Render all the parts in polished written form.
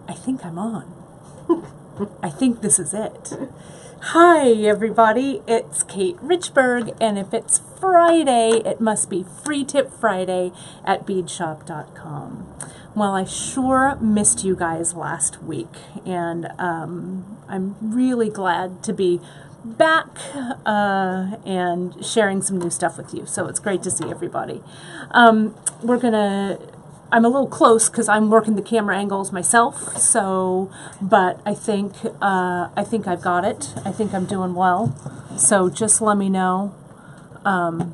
I think I'm on. I think this is it. Hi, everybody. It's Kate Richburg, and if it's Friday, it must be Free Tip Friday at beadshop.com. Well, I sure missed you guys last week, and I'm really glad to be back and sharing some new stuff with you. So it's great to see everybody. I'm a little close because I'm working the camera angles myself. So, but I think I've got it. I think I'm doing well. So just let me know. Am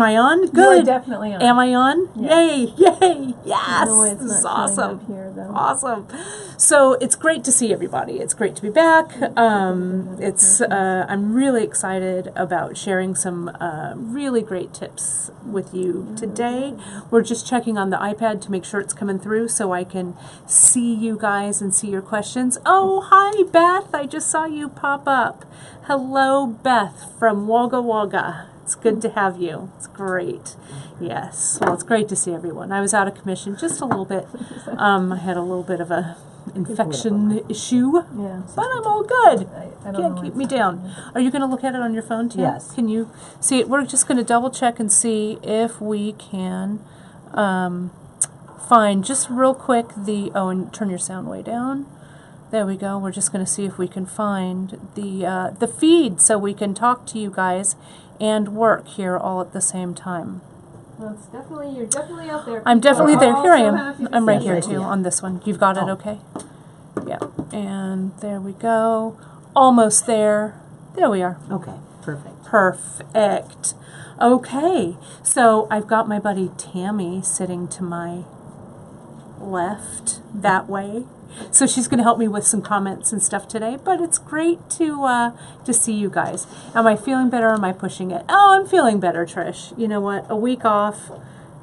I on? Good. You're definitely on. Am I on? Yes. Yay! Yay! Yes! No, it's This is not awesome. up here, though. Awesome. So it's great to see everybody. It's great to be back. I'm really excited about sharing some really great tips with you today. We're just checking on the iPad to make sure it's coming through so I can see you guys and see your questions. Oh, hi, Beth. I just saw you pop up. Hello, Beth from Wagga Wagga. It's good to have you. It's great. Yes. Well, it's great to see everyone. I was out of commission just a little bit. I had a little bit of a infection issue, but I'm all good. Can't keep me down. Are you going to look at it on your phone, too? Yes. Can you see it? We're just going to double check and see if we can find just real quick and turn your sound way down. There we go. We're just going to see if we can find the feed so we can talk to you guys and work here all at the same time. Well, you're definitely out there. I'm definitely there. Here I am. I'm right see here it. too on this one. You've got it okay? Yeah. And there we go. Almost there. There we are. Okay. Perfect. Perfect. Okay. So I've got my buddy Tammy sitting to my left that way. So she's going to help me with some comments and stuff today, but it's great to see you guys. Am I feeling better or am I pushing it? Oh, I'm feeling better, Trish. You know what? A week off,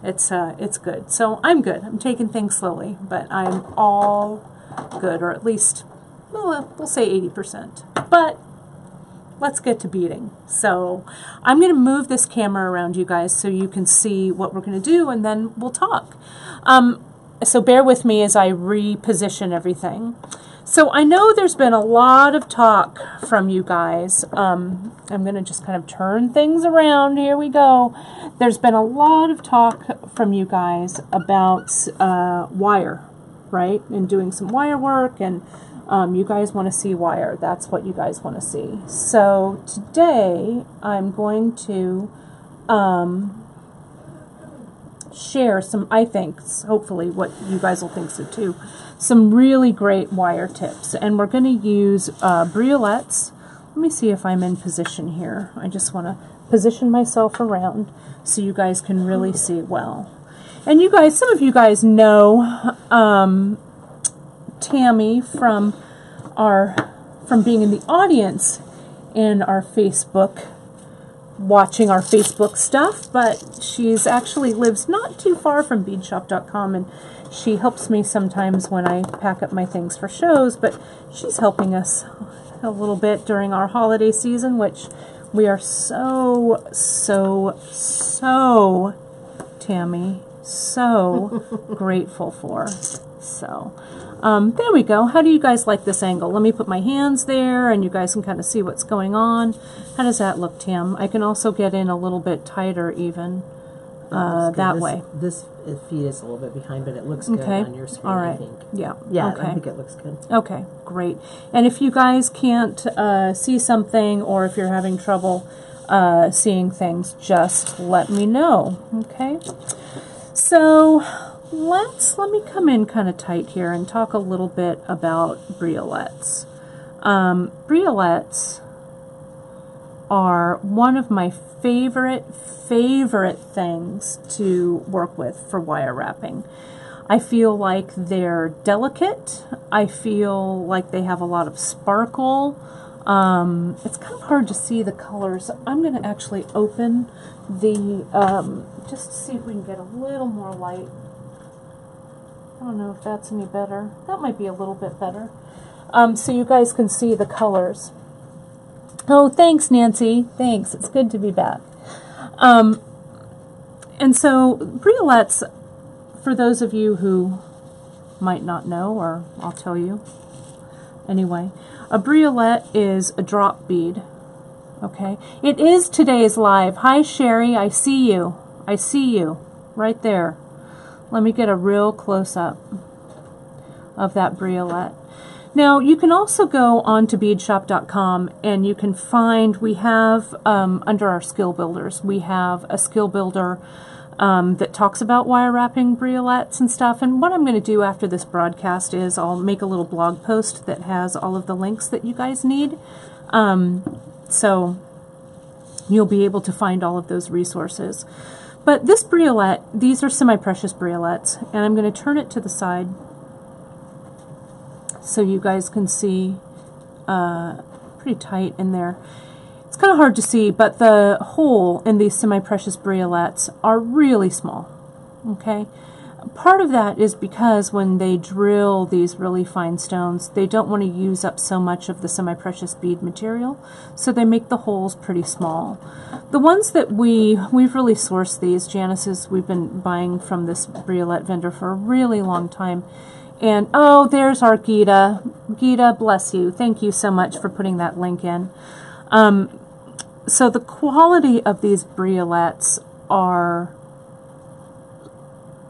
it's good. So I'm good. I'm taking things slowly, but I'm all good, or at least, well, we'll say 80%. But let's get to beading. So I'm going to move this camera around you guys so you can see what we're going to do, and then we'll talk. So bear with me as I reposition everything. So I know there's been a lot of talk from you guys. I'm going to just kind of turn things around. Here we go. There's been a lot of talk from you guys about wire, right? And doing some wire work, and you guys want to see wire. That's what you guys want to see. So today I'm going to share some, I think, hopefully what you guys will think so too, some really great wire tips. And we're going to use Briolettes. Let me see if I'm in position here. I just want to position myself around so you guys can really see well. And you guys, some of you guys know Tammy from being in the audience in our Facebook, watching our Facebook stuff, but she's actually lives not too far from beadshop.com, and she helps me sometimes when I pack up my things for shows, but she's helping us a little bit during our holiday season, which we are so, Tammy, so grateful for. So there we go. How do you guys like this angle? Let me put my hands there and you guys can kind of see what's going on. How does that look, Tam? I can also get in a little bit tighter even that way. This feed is a little bit behind, but it looks good on your screen, all right. I think. Yeah. Yeah, okay. I think it looks good. Okay, great. And if you guys can't see something, or if you're having trouble seeing things, just let me know, okay? So let me come in kind of tight here and talk a little bit about Briolettes. Briolettes are one of my favorite things to work with for wire wrapping. I feel like they're delicate. I feel like they have a lot of sparkle. It's kind of hard to see the colors. I'm going to actually open the, just to see if we can get a little more light. I don't know if that's any better. That might be a little bit better. So you guys can see the colors. Oh, thanks, Nancy. Thanks. It's good to be back. And so Briolettes, for those of you who might not know, or I'll tell you. Anyway, a briolette is a drop bead. Okay, it is today's live. Hi Sherry, I see you. I see you right there. Let me get a real close-up of that briolette. Now, you can also go on to beadshop.com and you can find, we have, under our skill builders, we have a skill builder that talks about wire wrapping briolettes and stuff. And what I'm going to do after this broadcast is I'll make a little blog post that has all of the links that you guys need. So you'll be able to find all of those resources. But this briolette, these are semi-precious briolettes, and I'm going to turn it to the side so you guys can see, pretty tight in there. It's kind of hard to see, but the hole in these semi-precious briolettes are really small, okay? Part of that is because when they drill these really fine stones, they don't want to use up so much of the semi-precious bead material, so they make the holes pretty small. The ones that we've really sourced these, Janice's, we've been buying from this briolette vendor for a really long time. And, oh, there's our Gita. Gita, bless you. Thank you so much for putting that link in. So the quality of these briolettes are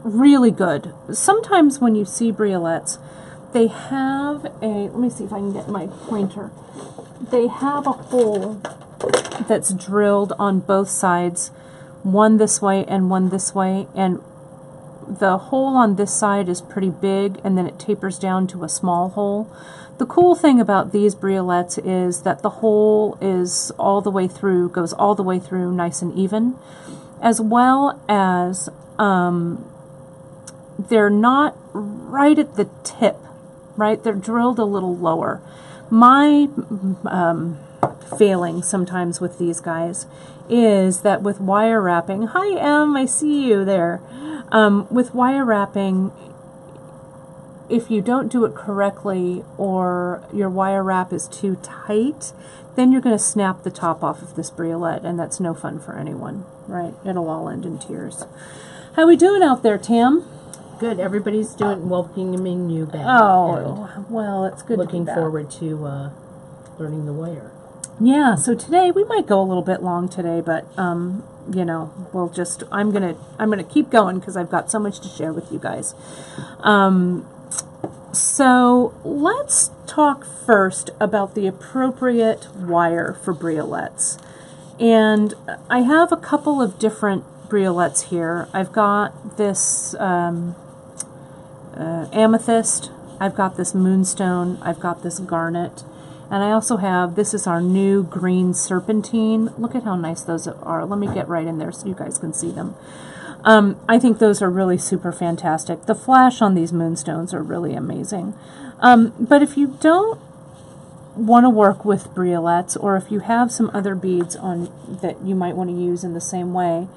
really good. Sometimes when you see briolettes, they have a, let me see if I can get my pointer. They have a hole that's drilled on both sides, one this way and one this way, and the hole on this side is pretty big, and then it tapers down to a small hole. The cool thing about these briolettes is that the hole is all the way through, goes all the way through nice and even, as well as they're not right at the tip, right? They're drilled a little lower. My failing sometimes with these guys is that with wire wrapping, hi Em, I see you there. With wire wrapping, if you don't do it correctly or your wire wrap is too tight, then you're going to snap the top off of this briolette, and that's no fun for anyone, right? It'll all end in tears. How we doing out there, Tam? Good. Everybody's doing welcoming you back. Oh, well, it's good to be back. Looking forward to learning the wire. Yeah, so today we might go a little bit long today, but you know, we'll just I'm gonna keep going because I've got so much to share with you guys. So let's talk first about the appropriate wire for briolettes. And I have a couple of different briolettes here. I've got this amethyst, I've got this moonstone, I've got this garnet, and I also have, this is our new green serpentine. Look at how nice those are. Let me get right in there so you guys can see them. I think those are really super fantastic. The flash on these moonstones are really amazing. But if you don't want to work with briolettes, or if you have some other beads on that you might want to use in the same way,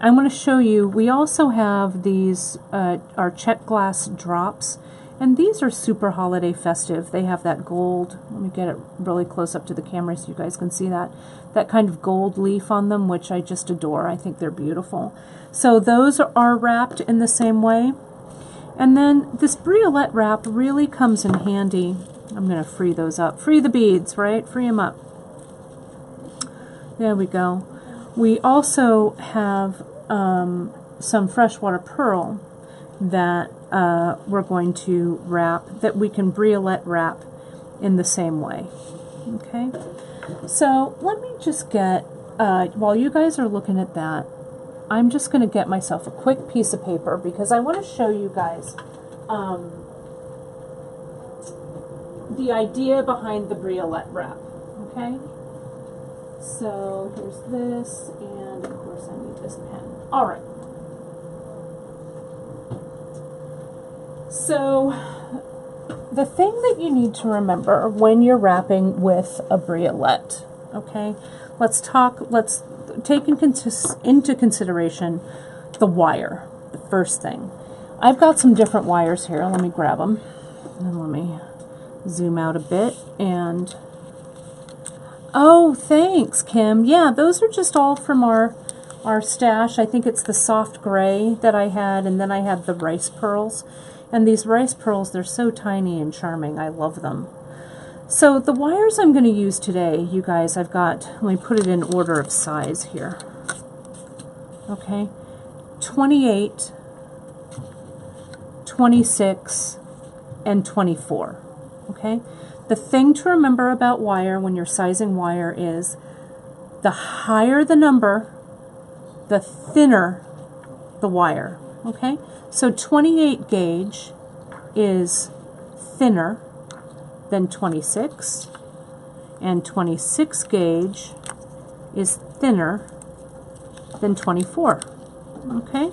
I want to show you, we also have these, our Czech glass drops, and these are super holiday festive. They have that gold, let me get it really close up to the camera so you guys can see that kind of gold leaf on them, which I just adore. I think they're beautiful. So those are wrapped in the same way. And then this Briolette wrap really comes in handy. I'm going to free those up. Free the beads, right? Free them up. There we go. We also have some freshwater pearl that we're going to wrap, that we can Briolette wrap in the same way. Okay? So let me just get, while you guys are looking at that, I'm just going to get myself a quick piece of paper because I want to show you guys the idea behind the Briolette wrap. Okay? So here's this, and of course I need this pen. All right. So the thing that you need to remember when you're wrapping with a briolette, okay? Let's take into consideration the wire, the first thing. I've got some different wires here. Let me grab them. And let me zoom out a bit. And oh, thanks, Kim. Yeah, those are just all from our stash. I think it's the soft gray that I had, and then I had the rice pearls. And these rice pearls, they're so tiny and charming. I love them. So the wires I'm going to use today, you guys, I've got, let me put it in order of size here. Okay, 28, 26, and 24. Okay, the thing to remember about wire when you're sizing wire is the higher the number, the thinner the wire. Okay, so 28 gauge is thinner than 26, and 26 gauge is thinner than 24. Okay,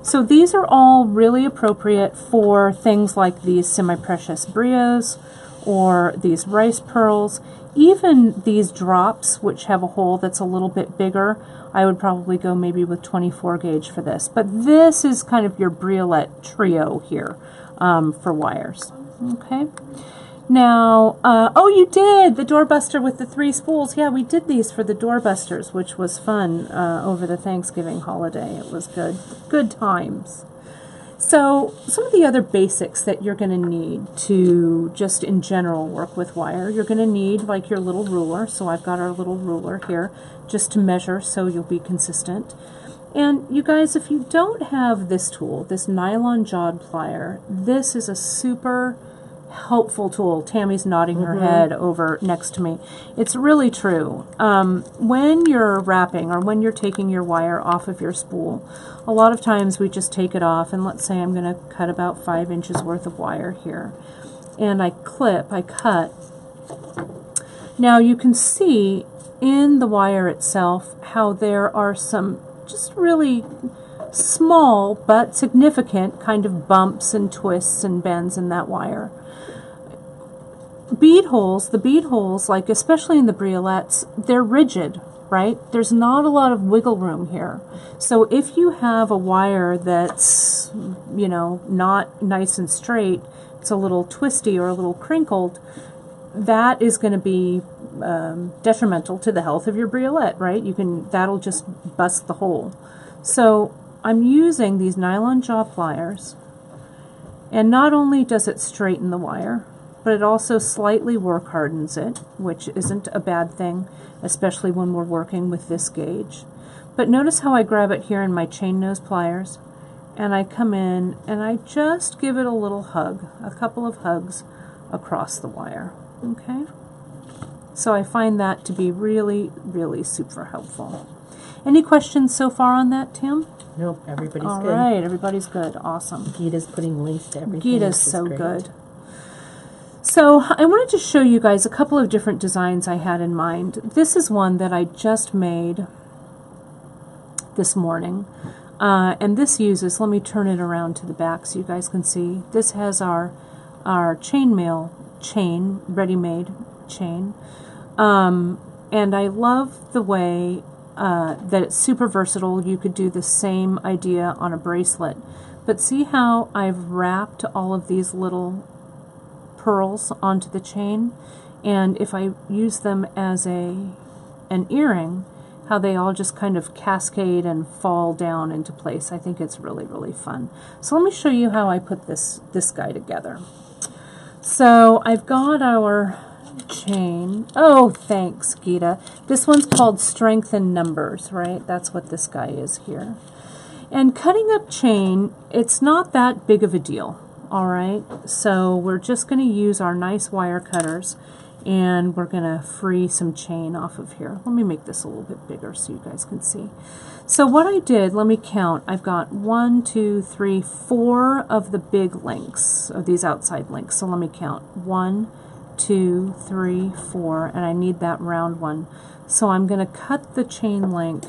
so these are all really appropriate for things like these semi-precious brios or these rice pearls. Even these drops, which have a hole that's a little bit bigger, I would probably go maybe with 24 gauge for this. But this is kind of your Briolette trio here for wires. Okay. Now, oh, you did! The doorbuster with the 3 spools. Yeah, we did these for the doorbusters, which was fun over the Thanksgiving holiday. It was good. Good times. So, some of the other basics that you're going to need to just in general work with wire, you're going to need like your little ruler. So I've got our little ruler here just to measure so you'll be consistent. And you guys, if you don't have this tool, this nylon jawed plier, this is a super helpful tool. Tammy's nodding her head over next to me. It's really true. When you're wrapping or when you're taking your wire off of your spool, a lot of times we just take it off, and let's say I'm going to cut about 5 inches worth of wire here. And I cut. Now you can see in the wire itself how there are some just really small but significant kind of bumps and twists and bends in that wire. Bead holes, the bead holes, like especially in the Briolettes, they're rigid, right? There's not a lot of wiggle room here. So if you have a wire that's, you know, not nice and straight, it's a little twisty or a little crinkled, that is going to be detrimental to the health of your Briolette, right? That'll just bust the hole. So I'm using these nylon jaw pliers, and not only does it straighten the wire, but it also slightly work hardens it, which isn't a bad thing, especially when we're working with this gauge. But notice how I grab it here in my chain nose pliers, and I come in and I just give it a little hug, a couple of hugs across the wire. Okay? So I find that to be really, really super helpful. Any questions so far on that, Tim? Nope, everybody's good. All right, everybody's good. Awesome. Gita's putting links to everything. Gita's so good. So I wanted to show you guys a couple of different designs I had in mind. This is one that I just made this morning. And this uses, let me turn it around to the back so you guys can see. This has our chainmail chain, ready-made chain. And I love the way that it's super versatile. You could do the same idea on a bracelet. But see how I've wrapped all of these little pearls onto the chain, and if I use them as an earring, how they all just kind of cascade and fall down into place. I think it's really, really fun. So let me show you how I put this guy together. So I've got our chain. Oh, thanks, Gita. This one's called Strength in Numbers, right? That's what this guy is here. And cutting up chain, it's not that big of a deal. All right, so we're just going to use our nice wire cutters, and we're going to free some chain off of here. Let me make this a little bit bigger so you guys can see. So what I did, let me count. I've got 1, 2, 3, 4 of the big links, of these outside links. So let me count. 1, 2, 3, 4, and I need that round one. So I'm going to cut the chain link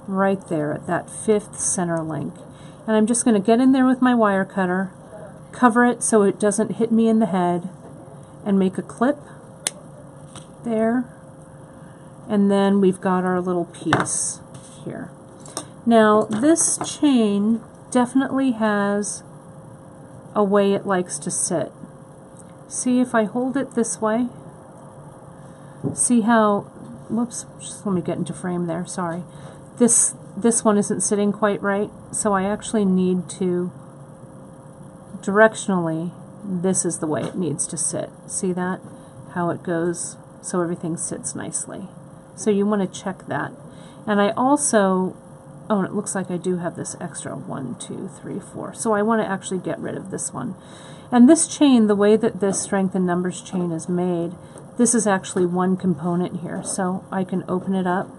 right there at that 5th center link. And I'm just going to get in there with my wire cutter, cover it so it doesn't hit me in the head, and make a clip there. And then we've got our little piece here. Now this chain definitely has a way it likes to sit. See, if I hold it this way, see how, whoops, just let me get into frame there, sorry. This one isn't sitting quite right, so I actually need to directionally, this is the way it needs to sit. See that? How it goes, so everything sits nicely. So you want to check that. And I also, oh, and it looks like I do have this extra 1, 2, 3, 4. So I want to actually get rid of this one. And this chain, the way that this strength in numbers chain is made, this is actually one component here. So I can open it up.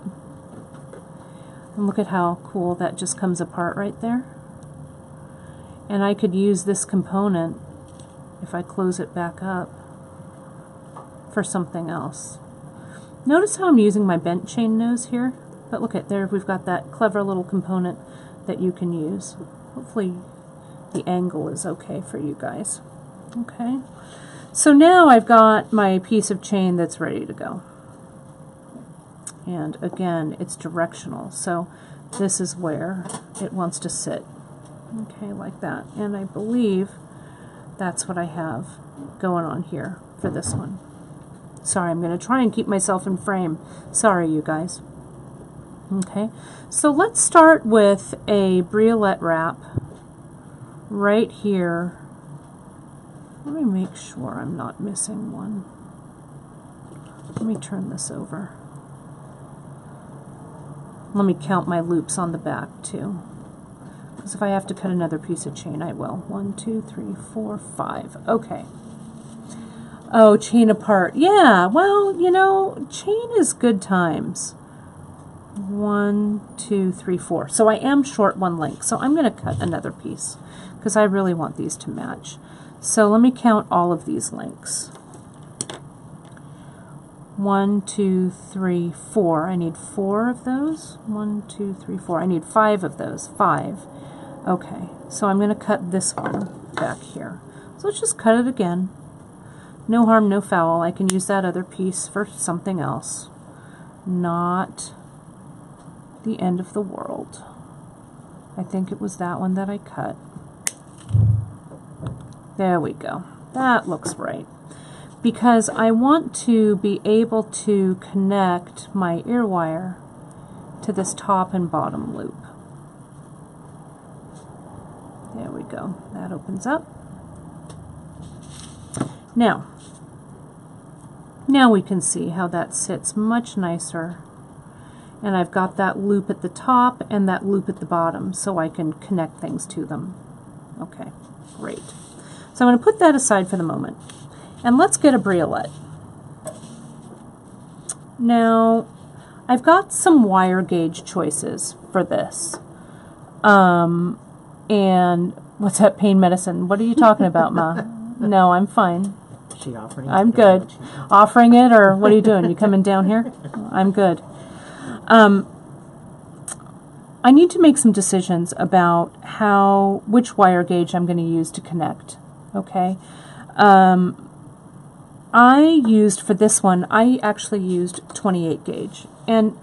And look at how cool that just comes apart right there. And I could use this component, if I close it back up, for something else. Notice how I'm using my bent chain nose here? But look at there, we've got that clever little component that you can use. Hopefully the angle is okay for you guys. Okay, so now I've got my piece of chain that's ready to go. And again, it's directional, so this is where it wants to sit. Okay, like that. And I believe that's what I have going on here for this one. Sorry, I'm going to try and keep myself in frame. Sorry, you guys. Okay, so let's start with a Briolette wrap right here. Let me make sure I'm not missing one. Let me turn this over. Let me count my loops on the back too, because if I have to cut another piece of chain, I will. 1, 2, 3, 4, 5. Okay. Oh, chain apart. Yeah, well, you know, chain is good times. 1, 2, 3, 4. So I am short one link, so I'm going to cut another piece because I really want these to match. So let me count all of these links. 1, 2, 3, 4. I need 4 of those. 1, 2, 3, 4. I need 5 of those. 5. Okay, so I'm going to cut this one back here. So let's just cut it again. No harm, no foul. I can use that other piece for something else. Not the end of the world. I think it was that one that I cut. There we go. That looks right. Because I want to be able to connect my ear wire to this top and bottom loop. There we go. That opens up. Now we can see how that sits much nicer. And I've got that loop at the top and that loop at the bottom, so I can connect things to them. Okay, great. So I'm going to put that aside for the moment. And let's get a briolette. Now, I've got some wire gauge choices for this. And what's that, pain medicine? What are you talking about, Ma? No, I'm fine. She offering I'm good. Offering it, or what are you doing? You coming down here? I'm good. I need to make some decisions about which wire gauge I'm going to use to connect. Okay. I used, for this one, I actually used 28 gauge. And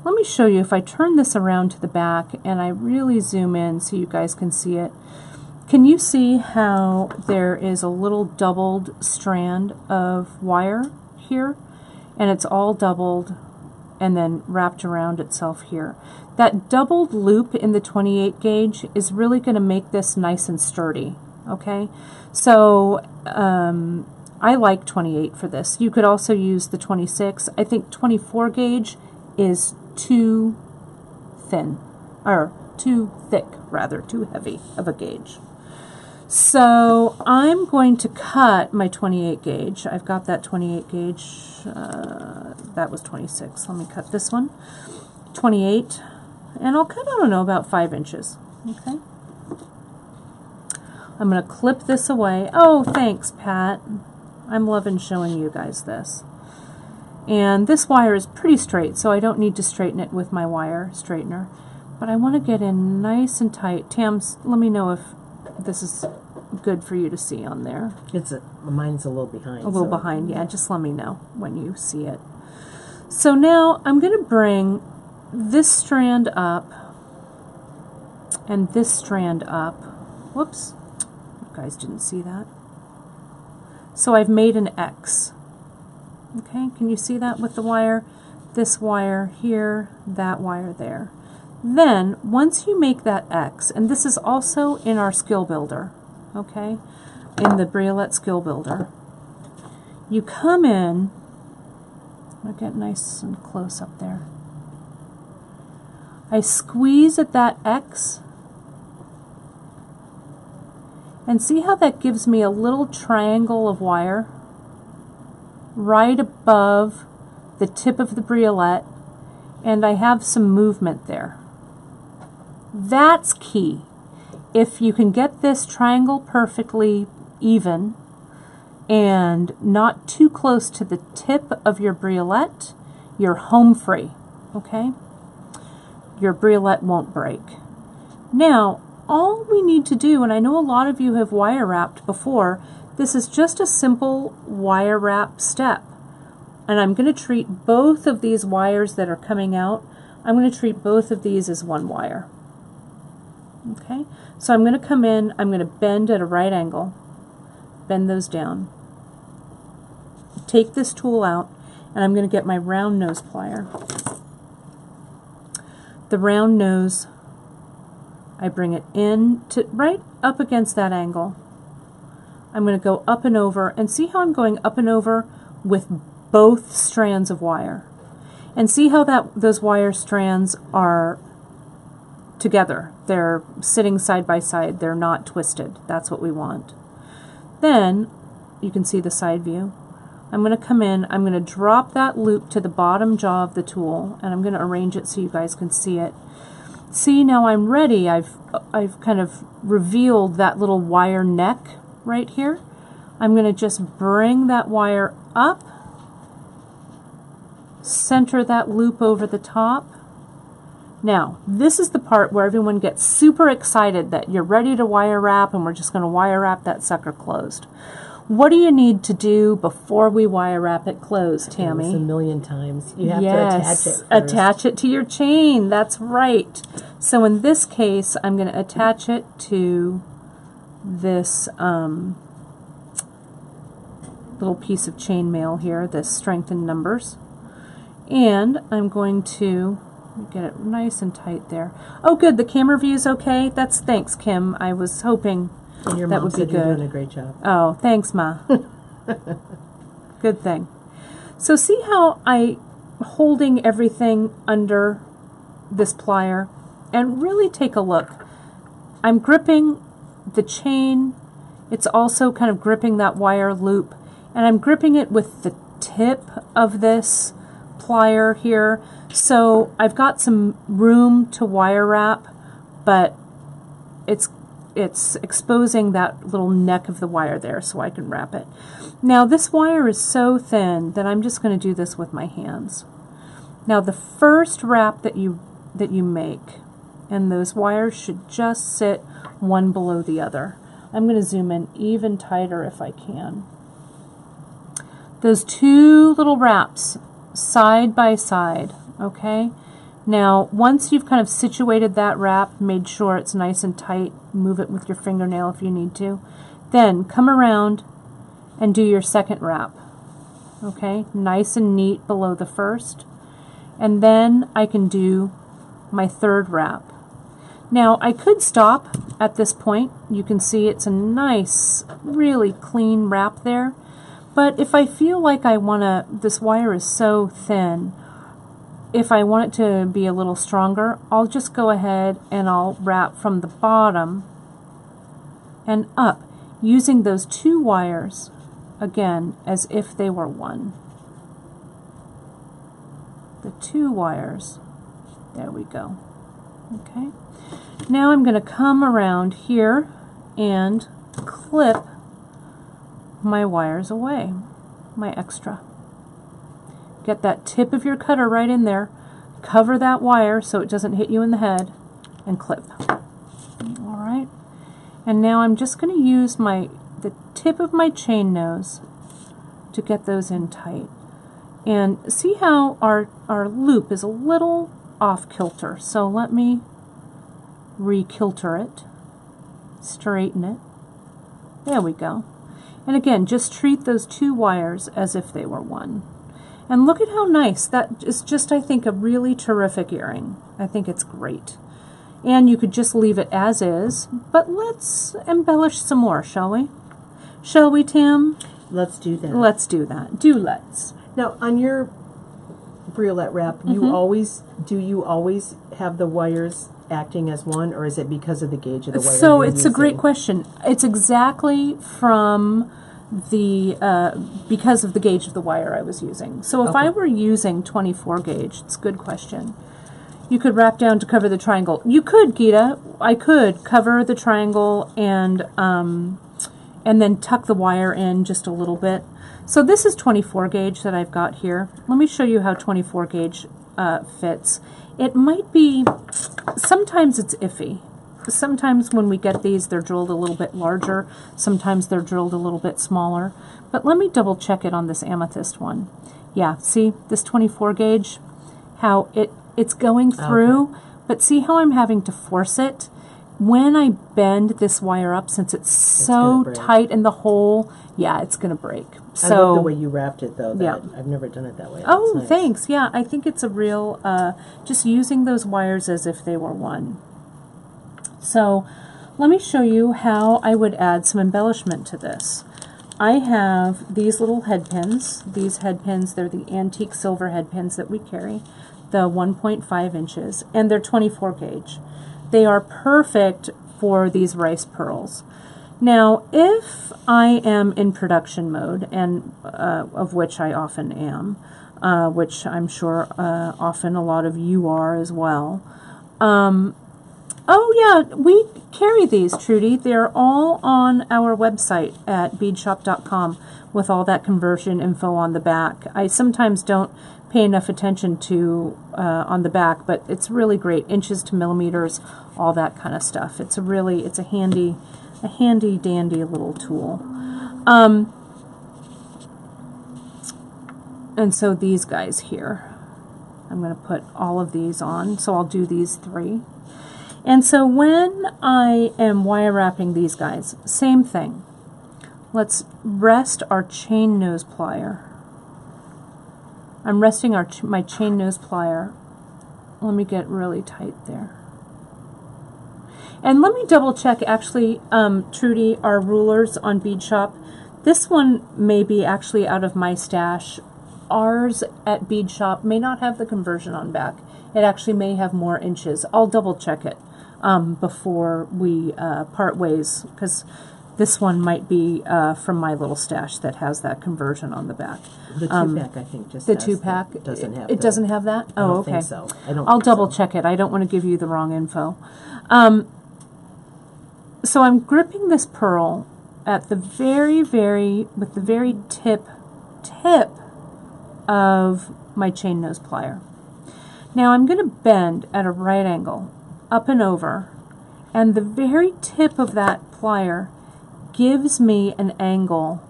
let me show you, if I turn this around to the back and I really zoom in so you guys can see it, can you see how there is a little doubled strand of wire here? And it's all doubled and then wrapped around itself here. That doubled loop in the 28 gauge is really going to make this nice and sturdy. Okay, so I like 28 for this. You could also use the 26. I think 24 gauge is too thin, or too thick, rather, too heavy of a gauge. So I'm going to cut my 28 gauge. I've got that 28 gauge. That was 26. Let me cut this one. 28. And I'll cut, I don't know, about 5 inches. Okay. I'm going to clip this away. Oh, thanks, Pat. I'm loving showing you guys this. And this wire is pretty straight, so I don't need to straighten it with my wire straightener. But I want to get in nice and tight. Tams, let me know if this is good for you to see on there. Mine's a little behind. A little behind, yeah. Just let me know when you see it. So now I'm going to bring this strand up and this strand up. Whoops. You guys didn't see that. So I've made an X. Okay, can you see that with the wire? This wire here, that wire there. Then, once you make that X, and this is also in our skill builder, okay, in the Briolette Skill Builder. You come in, I'll get nice and close up there. I squeeze at that X, and see how that gives me a little triangle of wire right above the tip of the briolette, and I have some movement there. That's key. If you can get this triangle perfectly even and not too close to the tip of your briolette, you're home free, okay? Your briolette won't break. Now, all we need to do, and I know a lot of you have wire wrapped before, this is just a simple wire wrap step. And I'm going to treat both of these wires that are coming out, I'm going to treat both of these as one wire. Okay, so I'm going to come in, I'm going to bend at a right angle, bend those down, take this tool out, and I'm going to get my round nose plier. The round nose, I bring it in to right up against that angle. I'm going to go up and over, and see how I'm going up and over with both strands of wire. And see how those wire strands are together. They're sitting side by side. They're not twisted. That's what we want. Then, you can see the side view. I'm going to come in, I'm going to drop that loop to the bottom jaw of the tool, and I'm going to arrange it so you guys can see it. See, now I'm ready. I've kind of revealed that little wire neck right here. I'm going to just bring that wire up, center that loop over the top. Now, this is the part where everyone gets super excited that you're ready to wire wrap, and we're just going to wire wrap that sucker closed. What do you need to do before we wire wrap it closed, Tammy? This a million times. You have to attach it first. Attach it to your chain. That's right. So in this case, I'm going to attach it to this little piece of chainmail here, this strengthened numbers. And I'm going to get it nice and tight there. Oh, good. The camera view is okay. Thanks, Kim. I was hoping and your that mom would said be good. You're doing a great job. Oh, thanks, Ma. Good thing. So see how I'm holding everything under this plier, and really take a look. I'm gripping the chain. It's also kind of gripping that wire loop, and I'm gripping it with the tip of this plier here. So I've got some room to wire wrap, but it's exposing that little neck of the wire there so I can wrap it. Now this wire is so thin that I'm just going to do this with my hands. Now the first wrap that you make, and those wires should just sit one below the other. I'm going to zoom in even tighter if I can. Those two little wraps side by side, okay? Now, once you've kind of situated that wrap, made sure it's nice and tight, move it with your fingernail if you need to, then come around and do your second wrap, okay? Nice and neat below the first. And then I can do my third wrap. Now, I could stop at this point. You can see it's a nice, really clean wrap there. But if I feel like this wire is so thin, if I want it to be a little stronger, I'll just go ahead and I'll wrap from the bottom and up, using those two wires, again, as if they were one. The two wires. There we go. Okay. Now I'm going to come around here and clip my wires away, my extra. Get that tip of your cutter right in there, cover that wire so it doesn't hit you in the head, and clip. Alright, and now I'm just going to use the tip of my chain nose to get those in tight. And see how our loop is a little off kilter, so let me re-kilter it, straighten it. There we go. And again, just treat those two wires as if they were one. And look at how nice. That is just, I think, a really terrific earring. I think it's great. And you could just leave it as is, but let's embellish some more, shall we? Shall we, Tam? Let's do that. Let's do that. Do let's. Now, on your Briolette wrap, do you always have the wires acting as one, or is it because of the gauge of the wire? So it's a great question. It's exactly from the because of the gauge of the wire I was using. So if I were using 24 gauge, it's a good question. You could wrap down to cover the triangle. You could, Gita. I could cover the triangle and then tuck the wire in just a little bit. So this is 24 gauge that I've got here. Let me show you how 24 gauge fits. It might be, sometimes it's iffy. Sometimes when we get these, they're drilled a little bit larger. Sometimes they're drilled a little bit smaller. But let me double check it on this amethyst one. Yeah, see this 24 gauge? How it's going through, but see how I'm having to force it? When I bend this wire up, since it's so tight in the hole, yeah, it's going to break. So, I love the way you wrapped it, though. I've never done it that way. Oh, nice. Thanks. Yeah, I think it's a real, just using those wires as if they were one. So let me show you how I would add some embellishment to this. I have these little head pins. These head pins, they're the antique silver head pins that we carry, the 1.5 inches, and they're 24 gauge. They are perfect for these rice pearls. Now, if I am in production mode, and of which I often am, which I'm sure often a lot of you are as well. Oh yeah, we carry these, Trudy. They're all on our website at beadshop.com with all that conversion info on the back. I sometimes don't pay enough attention to on the back, but it's really great. Inches to millimeters, all that kind of stuff. It's a handy dandy little tool. And so these guys here, I'm going to put all of these on. So I'll do these 3. And so when I am wire wrapping these guys, same thing. Let's rest our chain nose plier. I'm resting my chain nose plier. Let me get really tight there. And let me double check, actually, Trudy, our rulers on Bead Shop. This one may be actually out of my stash. Ours at Bead Shop may not have the conversion on back. It actually may have more inches. I'll double check it before we part ways, because this one might be from my little stash that has that conversion on the back. The 2-pack, I think, just the 2-pack doesn't have. It doesn't have that. Oh, okay. Think so. I'll double check it. I don't want to give you the wrong info. So I'm gripping this pearl at the with the very tip of my chain nose plier. Now I'm going to bend at a right angle, up and over, and the very tip of that plier gives me an angle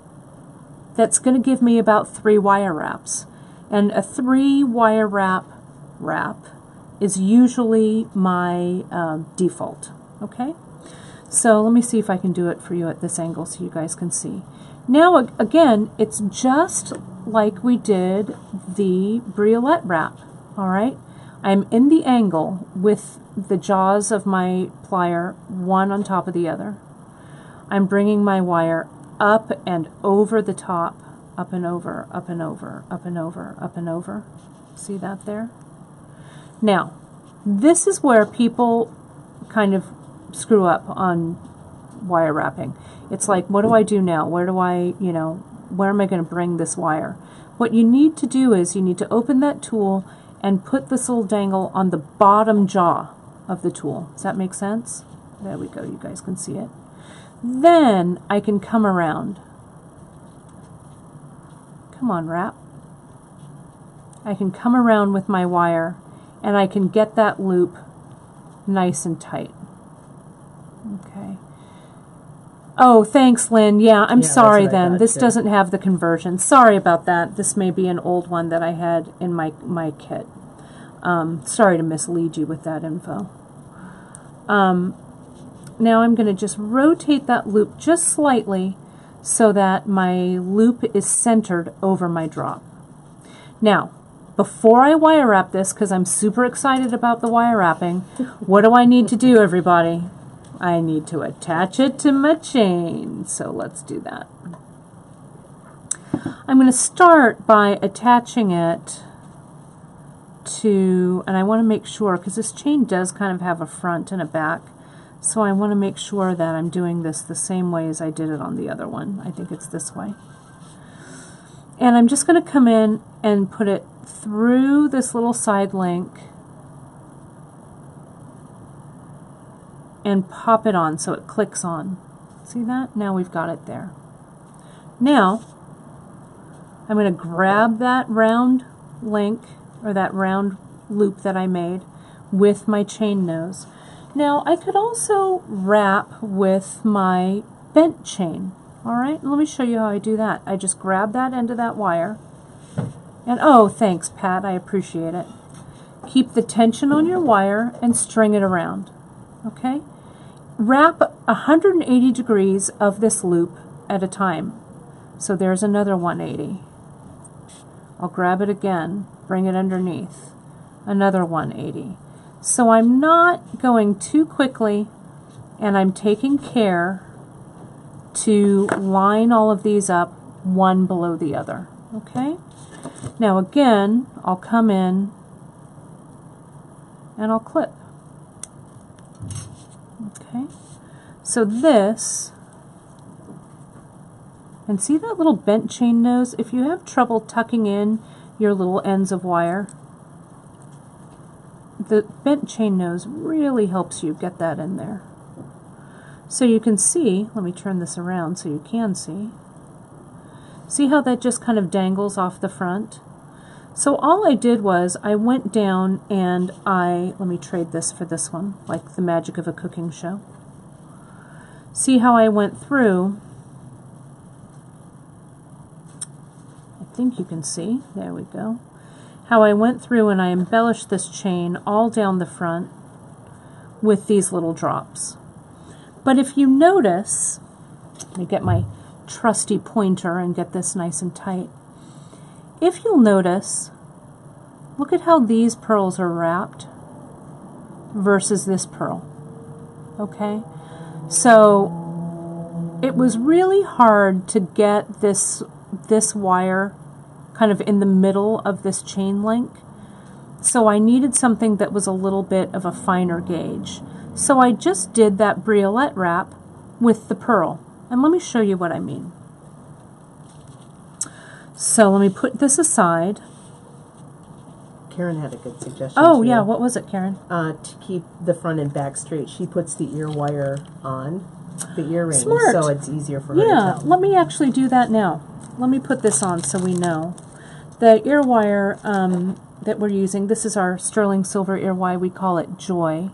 that's going to give me about 3 wire wraps. And a 3 wire wrap is usually my default. Okay? So let me see if I can do it for you at this angle so you guys can see. Now again, it's just like we did the Briolette wrap. Alright? I'm in the angle with the jaws of my plier, one on top of the other. I'm bringing my wire up and over the top, up and over, up and over, up and over, up and over. See that there? Now, this is where people kind of screw up on wire wrapping. It's like, what do I do now? Where do I, where am I going to bring this wire? What you need to do is you need to open that tool and put this little dangle on the bottom jaw of the tool. Does that make sense? There we go, you guys can see it. Then I can come around. Come on, wrap. I can come around with my wire and I can get that loop nice and tight. Okay. Oh, thanks, Lynn. Yeah, I'm sorry then. This doesn't have the conversion. Sorry about that. This may be an old one that I had in my kit. Sorry to mislead you with that info. Now I'm going to just rotate that loop just slightly so that my loop is centered over my drop. Now, before I wire wrap this, because I'm super excited about the wire wrapping, what do I need to do, everybody? I need to attach it to my chain. So let's do that. I'm going to start by attaching it to, and I want to make sure, because this chain does kind of have a front and a back, so I want to make sure that I'm doing this the same way as I did it on the other one. I think it's this way. And I'm just going to come in and put it through this little side link and pop it on so it clicks on. See that? Now we've got it there. Now I'm going to grab that round link, or that round loop that I made, with my chain nose. Now I could also wrap with my bent chain. Alright, let me show you how I do that. I just grab that end of that wire, and oh, thanks Pat, I appreciate it. Keep the tension on your wire and string it around. Okay? Wrap 180 degrees of this loop at a time. So there's another 180. I'll grab it again, bring it underneath, another 180. So I'm not going too quickly, and I'm taking care to line all of these up one below the other. Okay? Now again, I'll come in and I'll clip. Okay? So this, and see that little bent chain nose? If you have trouble tucking in your little ends of wire, the bent chain nose really helps you get that in there. So you can see, let me turn this around so you can see. See how that just kind of dangles off the front? So all I did was I went down and let me trade this for this one, like the magic of a cooking show. See how I went through? I think you can see, there we go. How I went through and I embellished this chain all down the front with these little drops. But if you notice, let me get my trusty pointer and get this nice and tight. If you'll notice, look at how these pearls are wrapped versus this pearl. Okay? So it was really hard to get this wire kind of in the middle of this chain link. So I needed something that was a little bit of a finer gauge. So I just did that Briolette wrap with the pearl. And let me show you what I mean. So let me put this aside. Karen had a good suggestion. Oh too. yeah, what was it, Karen? To keep the front and back straight, she puts the ear wire on the earring, Smart. so it's easier for her to Yeah, tell. let me actually do that now. Let me put this on so we know. The ear wire that we're using, this is our sterling silver ear wire. We call it Joy.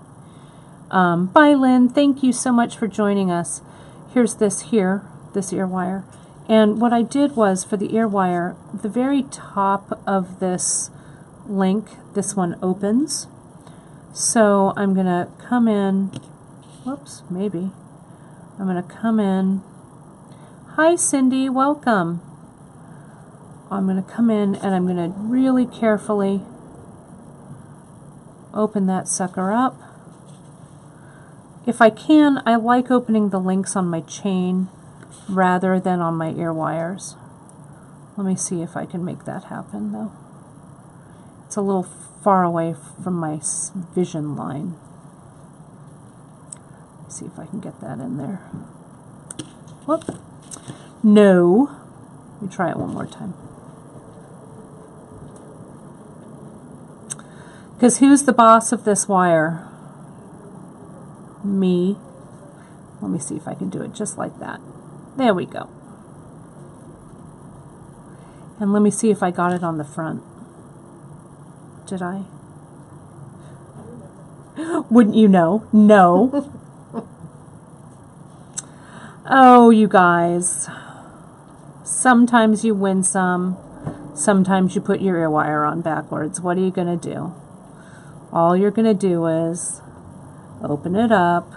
Bye, Lynn. Thank you so much for joining us. Here's this ear wire. And what I did was, for the ear wire, the very top of this link, this one opens. So I'm going to come in, whoops, maybe. I'm going to come in. Hi, Cindy, welcome. I'm going to come in and I'm going to really carefully open that sucker up. If I can, I like opening the links on my chain rather than on my ear wires. Let me see if I can make that happen though. It's a little far away from my vision line. Let's see if I can get that in there. Whoop. No. Let me try it one more time. Because who's the boss of this wire? Me. Let me see if I can do it just like that. There we go. And let me see if I got it on the front. Did I? Wouldn't you know? No. Oh, you guys. Sometimes you win some. Sometimes you put your ear wire on backwards. What are you going to do? All you're going to do is open it up,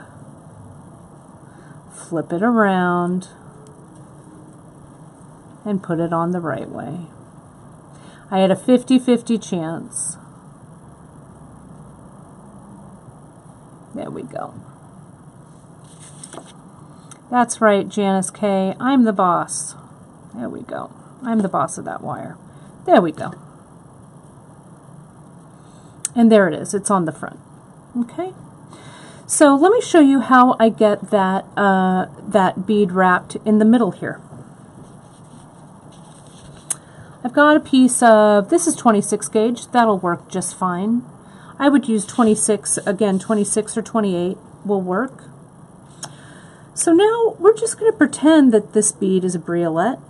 flip it around, and put it on the right way. I had a 50-50 chance. There we go. That's right, Janice K. I'm the boss. There we go. I'm the boss of that wire. There we go. And there it is. It's on the front. Okay. So let me show you how I get that, that bead wrapped in the middle here. I've got a piece of, this is 26 gauge. That'll work just fine. I would use 26, again, 26 or 28 will work. So now we're just going to pretend that this bead is a briolette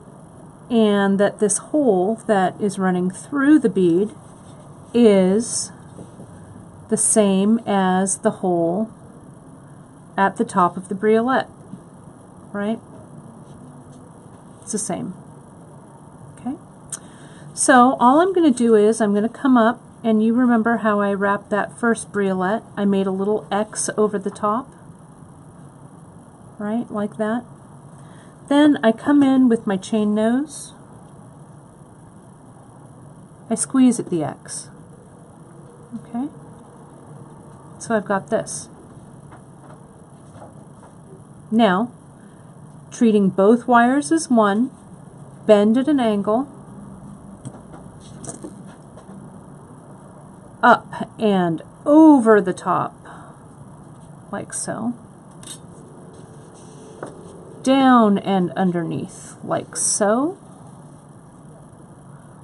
and that this hole that is running through the bead is the same as the hole at the top of the briolette, right? It's the same. Okay. So all I'm going to do is I'm going to come up, and you remember how I wrapped that first briolette? I made a little X over the top, right, like that. Then I come in with my chain nose. I squeeze at the X. Okay? So I've got this. Now, treating both wires as one, bend at an angle, up and over the top, like so. Down and underneath, like so.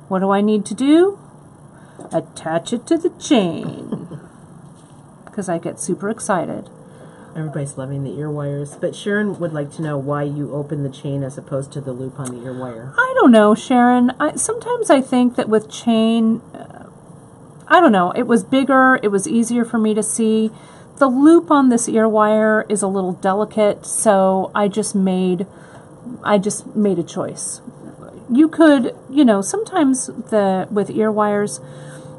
What do I need to do? Attach it to the chain. Because I get super excited. Everybody's loving the ear wires, but Sharon would like to know why you open the chain as opposed to the loop on the ear wire. I don't know, Sharon. Sometimes I think that with chain, I don't know, it was bigger, it was easier for me to see. The loop on this ear wire is a little delicate, so I just made a choice. You could, you know, sometimes with ear wires,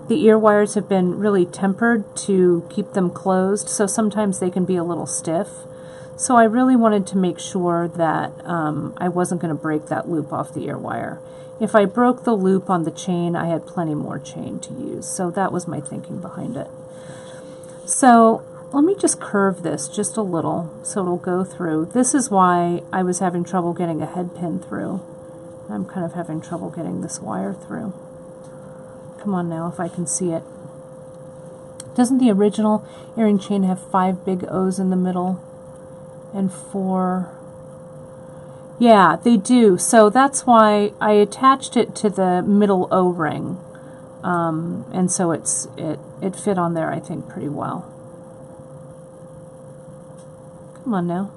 the ear wires have been really tempered to keep them closed, so sometimes they can be a little stiff. So I really wanted to make sure that I wasn't going to break that loop off the ear wire. If I broke the loop on the chain, I had plenty more chain to use, so that was my thinking behind it. So let me just curve this just a little so it'll go through. This is why I was having trouble getting a head pin through. I'm kind of having trouble getting this wire through. Come on now, if I can see it. Doesn't the original earring chain have 5 big O's in the middle and 4? Yeah, they do. So that's why I attached it to the middle O-ring. And so it fit on there, I think, pretty well. Come on now.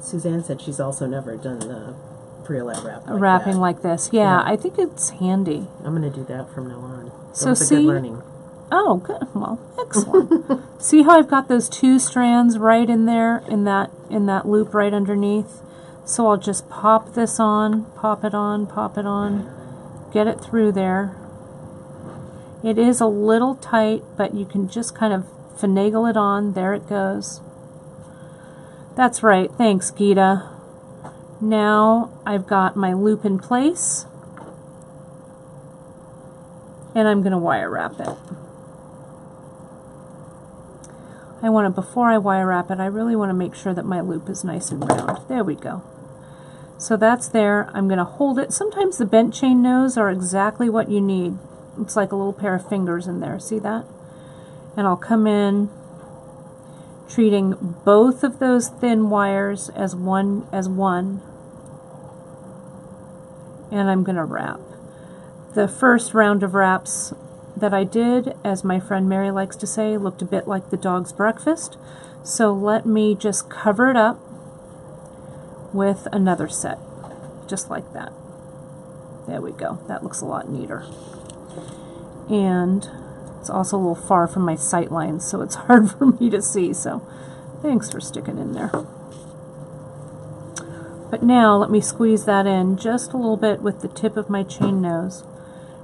Suzanne said she's also never done the Briolette wrap like wrapping that. like this. Yeah, I think it's handy. I'm going to do that from now on. So was a see, good learning. Oh, good. Well, excellent. See how I've got those 2 strands right in there, in that loop right underneath? So I'll just pop this on, pop it on, pop it on, get it through there. It is a little tight, but you can just kind of finagle it on. There it goes. That's right. Thanks, Gita. Now I've got my loop in place, and I'm going to wire wrap it. I want to, before I wire wrap it, I really want to make sure that my loop is nice and round. There we go. So that's there. I'm going to hold it. Sometimes the bent chain nose are exactly what you need. It's like a little pair of fingers in there. See that? And I'll come in, treating both of those thin wires as one, and I'm going to wrap. The first round of wraps that I did, as my friend Mary likes to say, looked a bit like the dog's breakfast. So let me just cover it up with another set, just like that. There we go. That looks a lot neater. And it's also a little far from my sight lines, so it's hard for me to see, so thanks for sticking in there. But now let me squeeze that in just a little bit with the tip of my chain nose.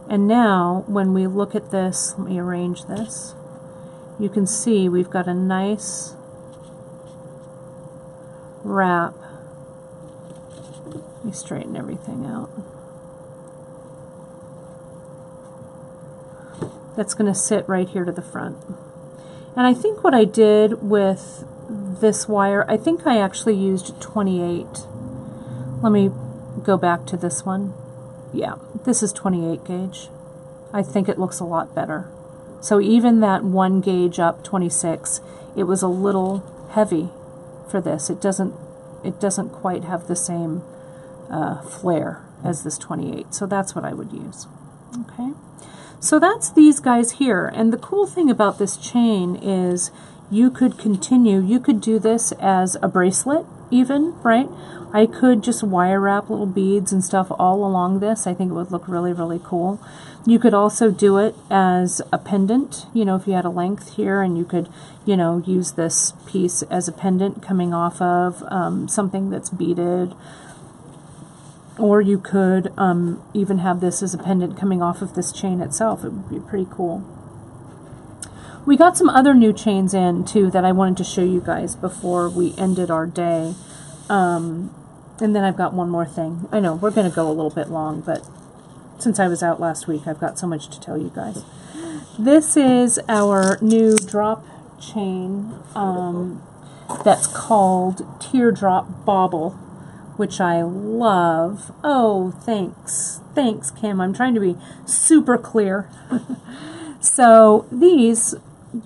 And now when we look at this, let me arrange this, you can see we've got a nice wrap. Let me straighten everything out. that's going to sit right here to the front. And I think what I did with this wire, I think I actually used 28. Let me go back to this one. Yeah, this is 28 gauge. I think it looks a lot better. So even that 1 gauge up 26, it was a little heavy for this. It doesn't quite have the same flare as this 28. So that's what I would use. Okay. So that's these guys here. And the cool thing about this chain is you could continue, you could do this as a bracelet even, right? I could just wire wrap little beads and stuff all along this. I think it would look really, really cool. You could also do it as a pendant, you know, if you had a length here, and you could, you know, use this piece as a pendant coming off of something that's beaded. Or you could even have this as a pendant coming off of this chain itself. It would be pretty cool. We got some other new chains in, too, that I wanted to show you guys before we ended our day. And then I've got one more thing. I know, we're going to go a little bit long, but since I was out last week, I've got so much to tell you guys. This is our new drop chain that's called Teardrop Bauble, which I love. Oh, thanks. Thanks, Kim. I'm trying to be super clear. So these,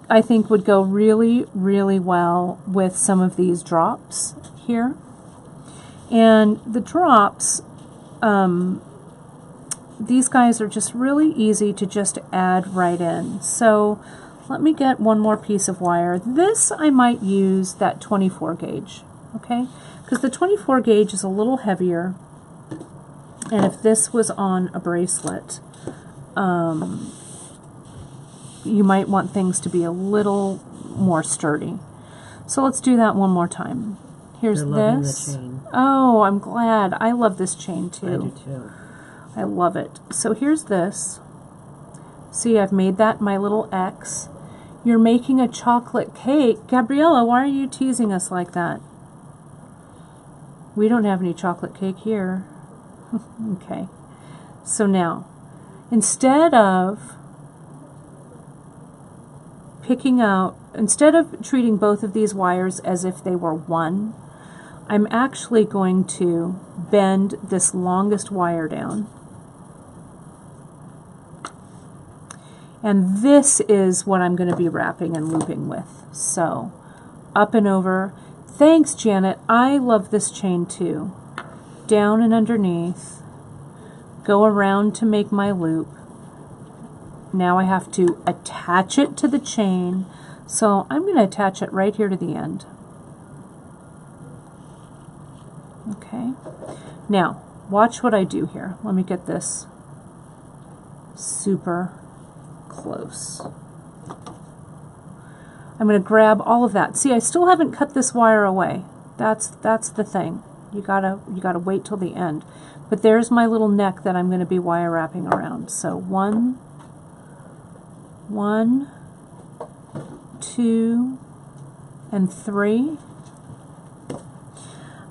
I think, would go really, really well with some of these drops here. And the drops, these guys are just really easy to just add right in. So let me get one more piece of wire. This I might use that 24 gauge, okay? Because the 24 gauge is a little heavier, and if this was on a bracelet, you might want things to be a little more sturdy. So let's do that one more time. Here's this. The chain. Oh, I'm glad. I love this chain too. I do too. I love it. So here's this. See, I've made that my little X. You're making a chocolate cake. Gabriella, why are you teasing us like that? We don't have any chocolate cake here. Okay. So now, instead of treating both of these wires as if they were one, I'm actually going to bend this longest wire down. And this is what I'm going to be wrapping and looping with. So, up and over. Thanks, Janet. I love this chain too. Down and underneath. Go around to make my loop. Now I have to attach it to the chain. So I'm going to attach it right here to the end. Okay. Now, watch what I do here. Let me get this super close. I'm going to grab all of that. See, I still haven't cut this wire away. That's the thing. You gotta wait till the end. But there's my little neck that I'm going to be wire wrapping around. So 1, 2, and 3.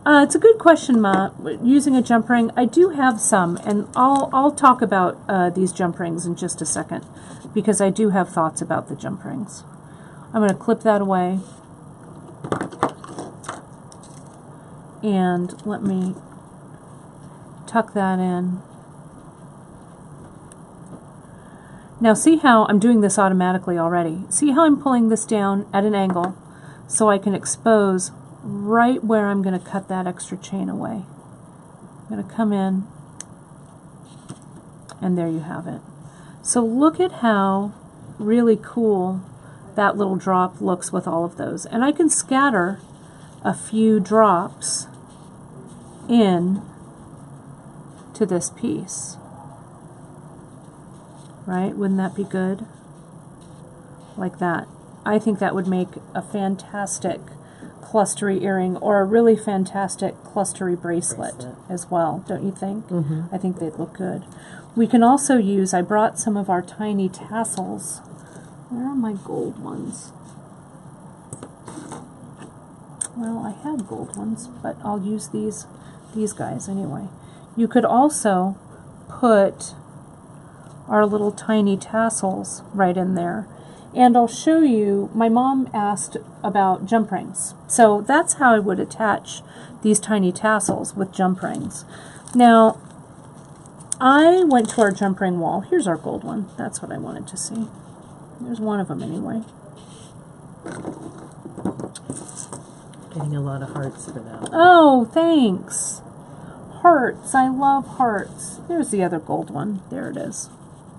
It's a good question, Ma. Using a jump ring, I do have some, and I'll talk about these jump rings in just a second, because I do have thoughts about the jump rings. I'm going to clip that away, and let me tuck that in. Now see how I'm doing this automatically already. See how I'm pulling this down at an angle so I can expose right where I'm going to cut that extra chain away. I'm going to come in, and there you have it. So look at how really cool that little drop looks with all of those. And I can scatter a few drops in to this piece. Right? Wouldn't that be good? Like that. I think that would make a fantastic clustery earring, or a really fantastic clustery bracelet as well, don't you think? Mm-hmm. I think they'd look good. We can also use, I brought some of our tiny tassels. Where are my gold ones? Well, I had gold ones, but I'll use these guys anyway. You could also put our little tiny tassels right in there. And I'll show you, my mom asked about jump rings. So that's how I would attach these tiny tassels, with jump rings. Now, I went to our jump ring wall. Here's our gold one. That's what I wanted to see. There's one of them anyway. Getting a lot of hearts for that. Oh, thanks. Hearts. I love hearts. There's the other gold one. There it is.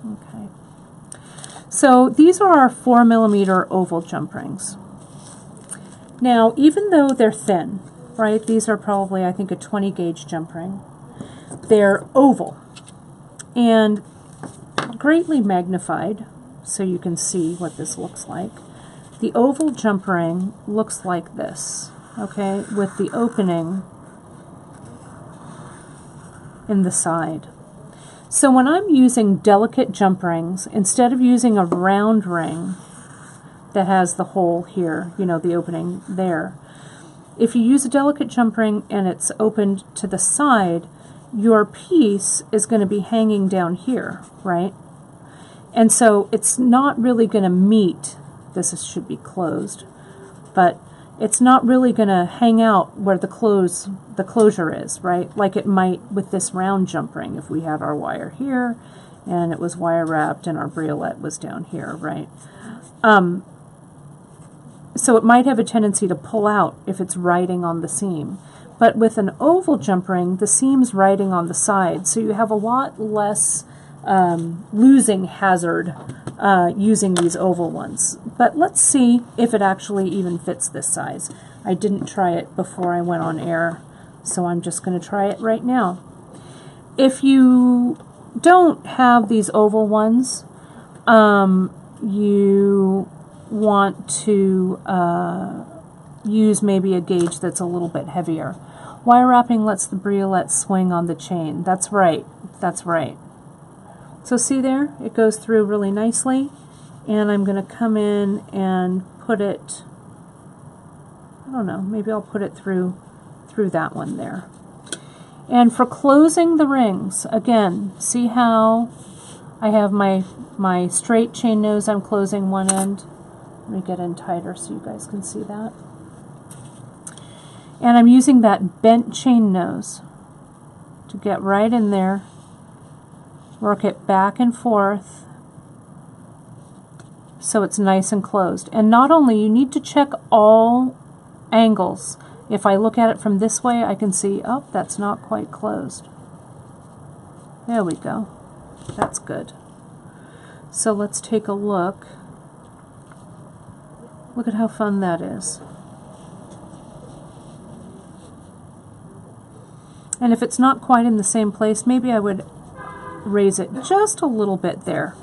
Okay. So these are our 4mm oval jump rings. Now, even though they're thin, right, these are probably, I think, a 20 gauge jump ring, they're oval and greatly magnified, so you can see what this looks like. The oval jump ring looks like this, okay, with the opening in the side. So when I'm using delicate jump rings, instead of using a round ring that has the hole here, you know, the opening there, if you use a delicate jump ring and it's opened to the side, your piece is going to be hanging down here, right? And so it's not really going to meet, should be closed, but it's not really going to hang out where the closure is, right? Like it might with this round jump ring if we had our wire here and it was wire wrapped and our briolette was down here, right? So it might have a tendency to pull out if it's riding on the seam. But with an oval jump ring, the seam's riding on the side, so you have a lot less losing hazard using these oval ones. But let's see if it actually even fits this size. I didn't try it before I went on air, so I'm just going to try it right now. If you don't have these oval ones, you want to use maybe a gauge that's a little bit heavier. Wire wrapping lets the briolette swing on the chain. That's right. That's right. So see there? It goes through really nicely. And I'm going to come in and put it, I don't know, maybe I'll put it through that one there. And for closing the rings, again, see how I have my straight chain nose, I'm closing one end. Let me get in tighter so you guys can see that. And I'm using that bent chain nose to get right in there, work it back and forth so it's nice and closed. And not only, you need to check all angles. If I look at it from this way, I can see, oh, that's not quite closed. There we go. That's good. So let's take a look. Look at how fun that is. And if it's not quite in the same place, maybe I would raise it just a little bit there.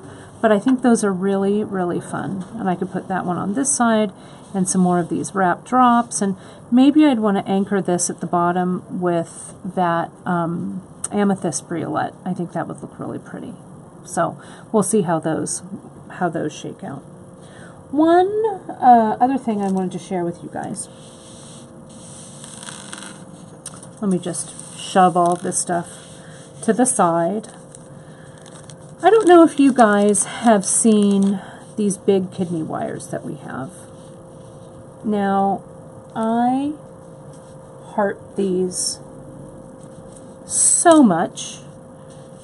But I think those are really, really fun. And I could put that one on this side and some more of these wrap drops. And maybe I'd want to anchor this at the bottom with that amethyst briolette. I think that would look really pretty. So we'll see how those shake out. One other thing I wanted to share with you guys. Let me just shove all this stuff to the side. I don't know if you guys have seen these big kidney wires that we have. Now, I heart these so much,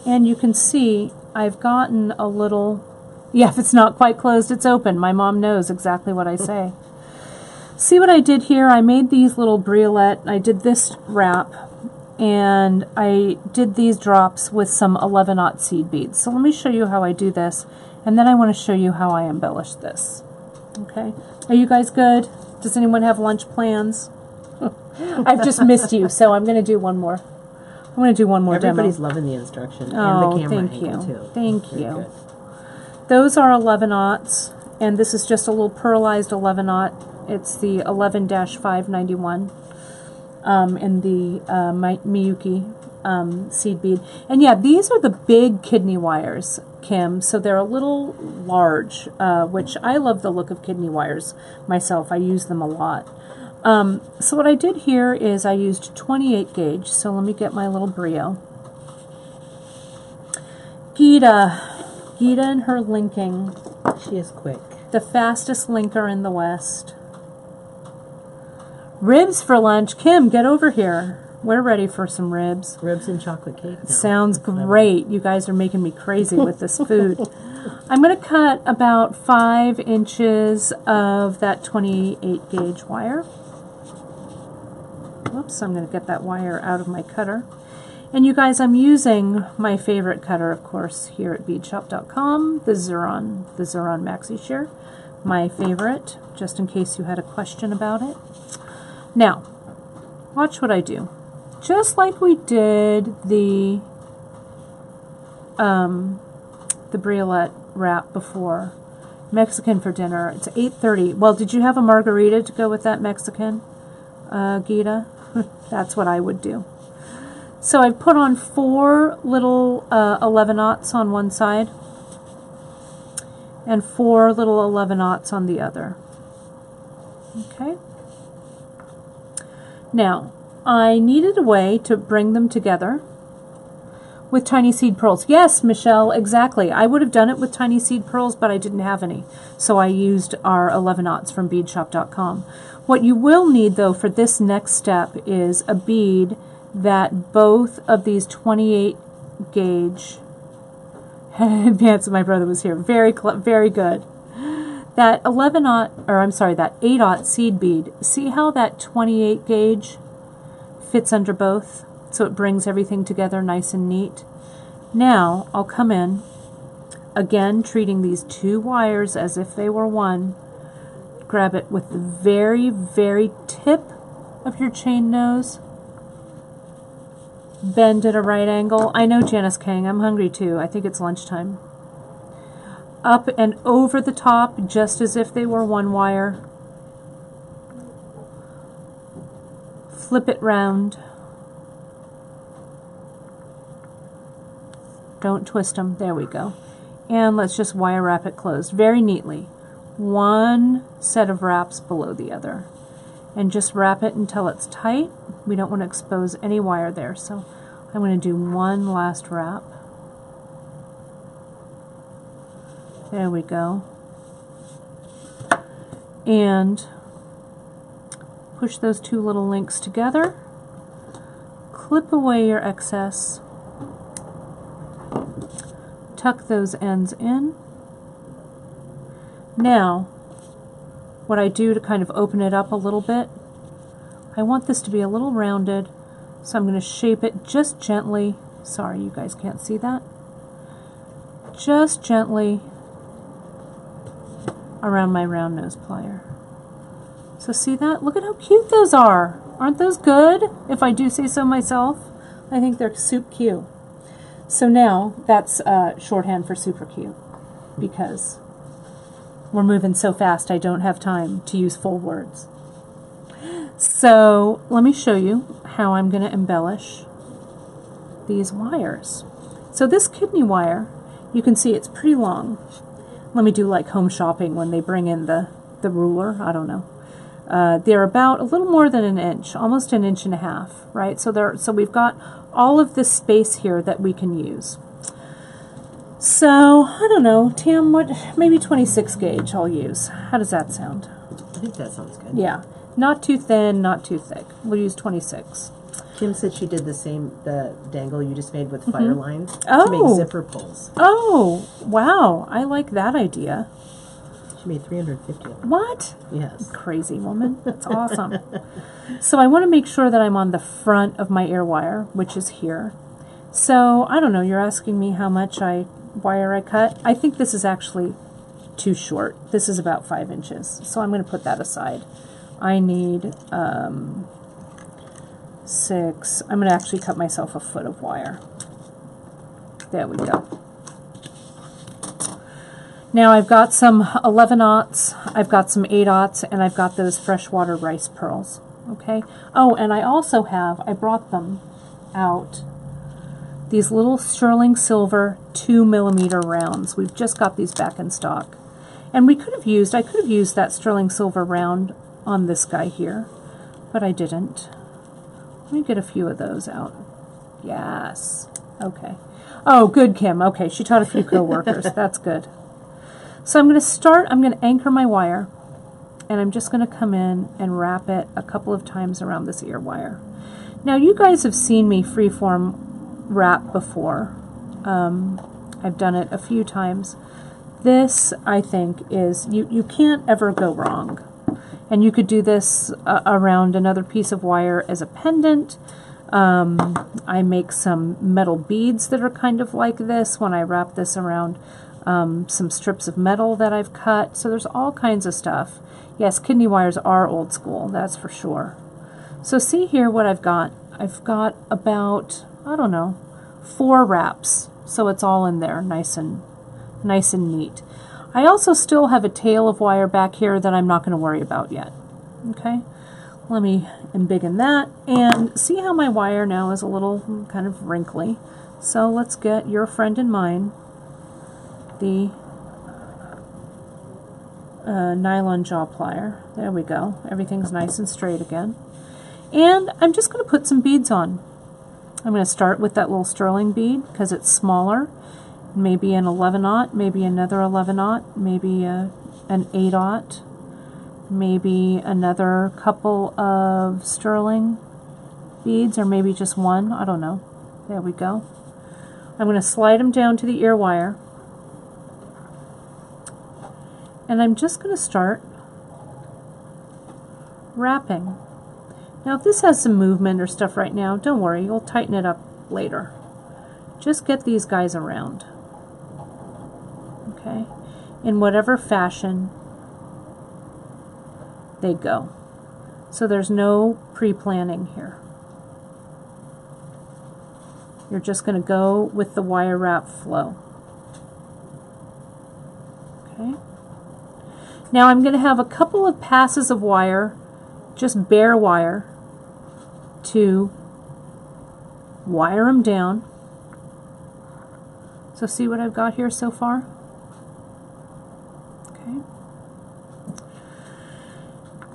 and you can see I've gotten a little, yeah, if it's not quite closed, it's open. My mom knows exactly what I say. See what I did here? I made these little briolette, I did this wrap, and I did these drops with some 11-aught seed beads. So let me show you how I do this, and then I want to show you how I embellish this. Okay? Are you guys good? Does anyone have lunch plans? I've just missed you, so I'm going to do one more. I'm going to do one more demo. Everybody's loving the instruction Oh, and the camera thank angle you. too. Thank Very you. good. Those are 11-aughts, and this is just a little pearlized 11-aught. It's the 11-591 in the Miyuki seed bead. And yeah, these are the big kidney wires, Kim, so they're a little large, which I love the look of kidney wires myself. I use them a lot. So what I did here is I used 28 gauge, so let me get my little brio. Gita, Gita and her linking. She is quick. The fastest linker in the West. Ribs for lunch. Kim, get over here. We're ready for some ribs. Ribs and chocolate cake. No, sounds great. You guys are making me crazy with this food. I'm going to cut about 5 inches of that 28 gauge wire. Whoops, I'm going to get that wire out of my cutter. And you guys, I'm using my favorite cutter, of course, here at beadshop.com, the Xuron Maxi Shear. My favorite, just in case you had a question about it. Now, watch what I do. Just like we did the Briolette Wrap before. Mexican for dinner. It's 8:30. Well, did you have a margarita to go with that Mexican, Gita? That's what I would do. So I've put on 4 little 11-aughts on one side and 4 little 11-aughts on the other. Okay. Now, I needed a way to bring them together with tiny seed pearls. Yes, Michelle, exactly. I would have done it with tiny seed pearls, but I didn't have any. So I used our 11-aughts from beadshop.com. What you will need, though, for this next step is a bead that both of these 28 gauge, Vance, my brother was here, very good. That 11-aught, or I'm sorry, that 8-aught seed bead, see how that 28 gauge fits under both? So it brings everything together nice and neat. Now I'll come in, again treating these 2 wires as if they were one. Grab it with the very, very tip of your chain nose. Bend at a right angle. I know, Janice Kang, I'm hungry too. I think it's lunchtime. Up and over the top, just as if they were one wire. Flip it round. Don't twist them. There we go. And let's just wire wrap it closed very neatly. One set of wraps below the other. And just wrap it until it's tight. We don't want to expose any wire there, so I'm going to do one last wrap. There we go. And push those 2 little links together. Clip away your excess. Tuck those ends in. Now, what I do to kind of open it up a little bit, I want this to be a little rounded, so I'm going to shape it just gently. Sorry, you guys can't see that. Just gently around my round nose plier. So see that? Look at how cute those are. Aren't those good, if I do say so myself? I think they're soup cute. So now, that's shorthand for super cute, because we're moving so fast I don't have time to use full words. So let me show you how I'm going to embellish these wires. So this kidney wire, you can see it's pretty long. Let me do like home shopping when they bring in the ruler. I don't know. They're about a little more than an inch, almost an inch and a half, right? So we've got all of this space here that we can use. So I don't know, Tam, maybe 26 gauge I'll use. How does that sound? I think that sounds good. Yeah, not too thin, not too thick. We'll use 26. Kim said she did the dangle you just made with fire lines Oh. to make zipper pulls. Oh, wow, I like that idea. She made 350 of them. What? Yes. Crazy woman. That's awesome. So I want to make sure that I'm on the front of my ear wire, which is here. So, I don't know, you're asking me how much wire I cut. I think this is actually too short. This is about 5 inches. So I'm going to put that aside. I need 6. I'm going to actually cut myself a foot of wire. There we go. Now I've got some 11-aughts, I've got some 8-aughts, and I've got those freshwater rice pearls. Okay. Oh, and I also have, I brought them out, these little sterling silver 2mm rounds. We've just got these back in stock. And I could have used that sterling silver round on this guy here, but I didn't. Let me get a few of those out. Yes. Okay. Oh, good, Kim. Okay, she taught a few co-workers. That's good. So I'm going to anchor my wire, and I'm just going to come in and wrap it a couple of times around this ear wire. Now, you guys have seen me freeform wrap before. I've done it a few times. This, I think, is, you can't ever go wrong. And you could do this around another piece of wire as a pendant. I make some metal beads that are kind of like this when I wrap this around some strips of metal that I've cut. So there's all kinds of stuff. Yes, kidney wires are old school, that's for sure. So see here what I've got. I've got about, I don't know, 4 wraps. So it's all in there, nice and neat. I also still have a tail of wire back here that I'm not going to worry about yet. Okay, let me embiggen that, and see how my wire now is a little kind of wrinkly. So let's get your friend and mine, the nylon jaw plier. There we go. Everything's nice and straight again. And I'm just going to put some beads on. I'm going to start with that little sterling bead because it's smaller. Maybe an 11/0, maybe another 11/0, maybe an 8/0, maybe another couple of sterling beads, or maybe just one. I don't know. There we go. I'm going to slide them down to the ear wire. And I'm just going to start wrapping. Now, if this has some movement or stuff right now, don't worry, you'll tighten it up later. Just get these guys around. Okay? In whatever fashion they go. So there's no pre-planning here. You're just going to go with the wire wrap flow. Okay? Now I'm going to have a couple of passes of wire, just bare wire, to wire them down. So see what I've got here so far? Okay.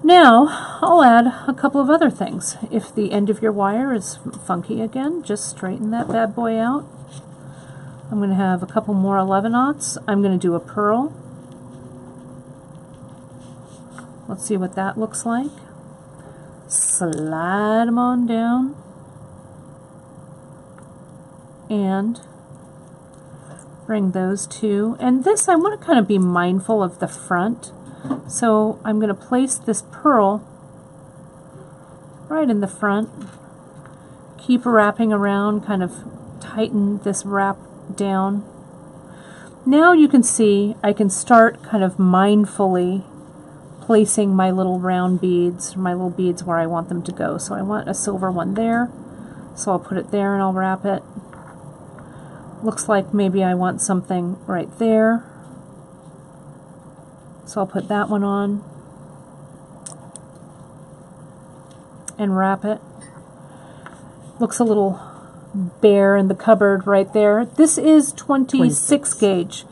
Now I'll add a couple of other things. If the end of your wire is funky again, just straighten that bad boy out. I'm going to have a couple more 11/0. I'm going to do a pearl. Let's see what that looks like. Slide them on down. And bring those two. And this, I want to kind of be mindful of the front. So I'm going to place this pearl right in the front. Keep wrapping around, kind of tighten this wrap down. Now you can see I can start kind of mindfully placing my little round beads, my little beads where I want them to go. So I want a silver one there, so I'll put it there and I'll wrap it. Looks like maybe I want something right there, so I'll put that one on and wrap it. Looks a little bare in the cupboard right there. This is 26 gauge,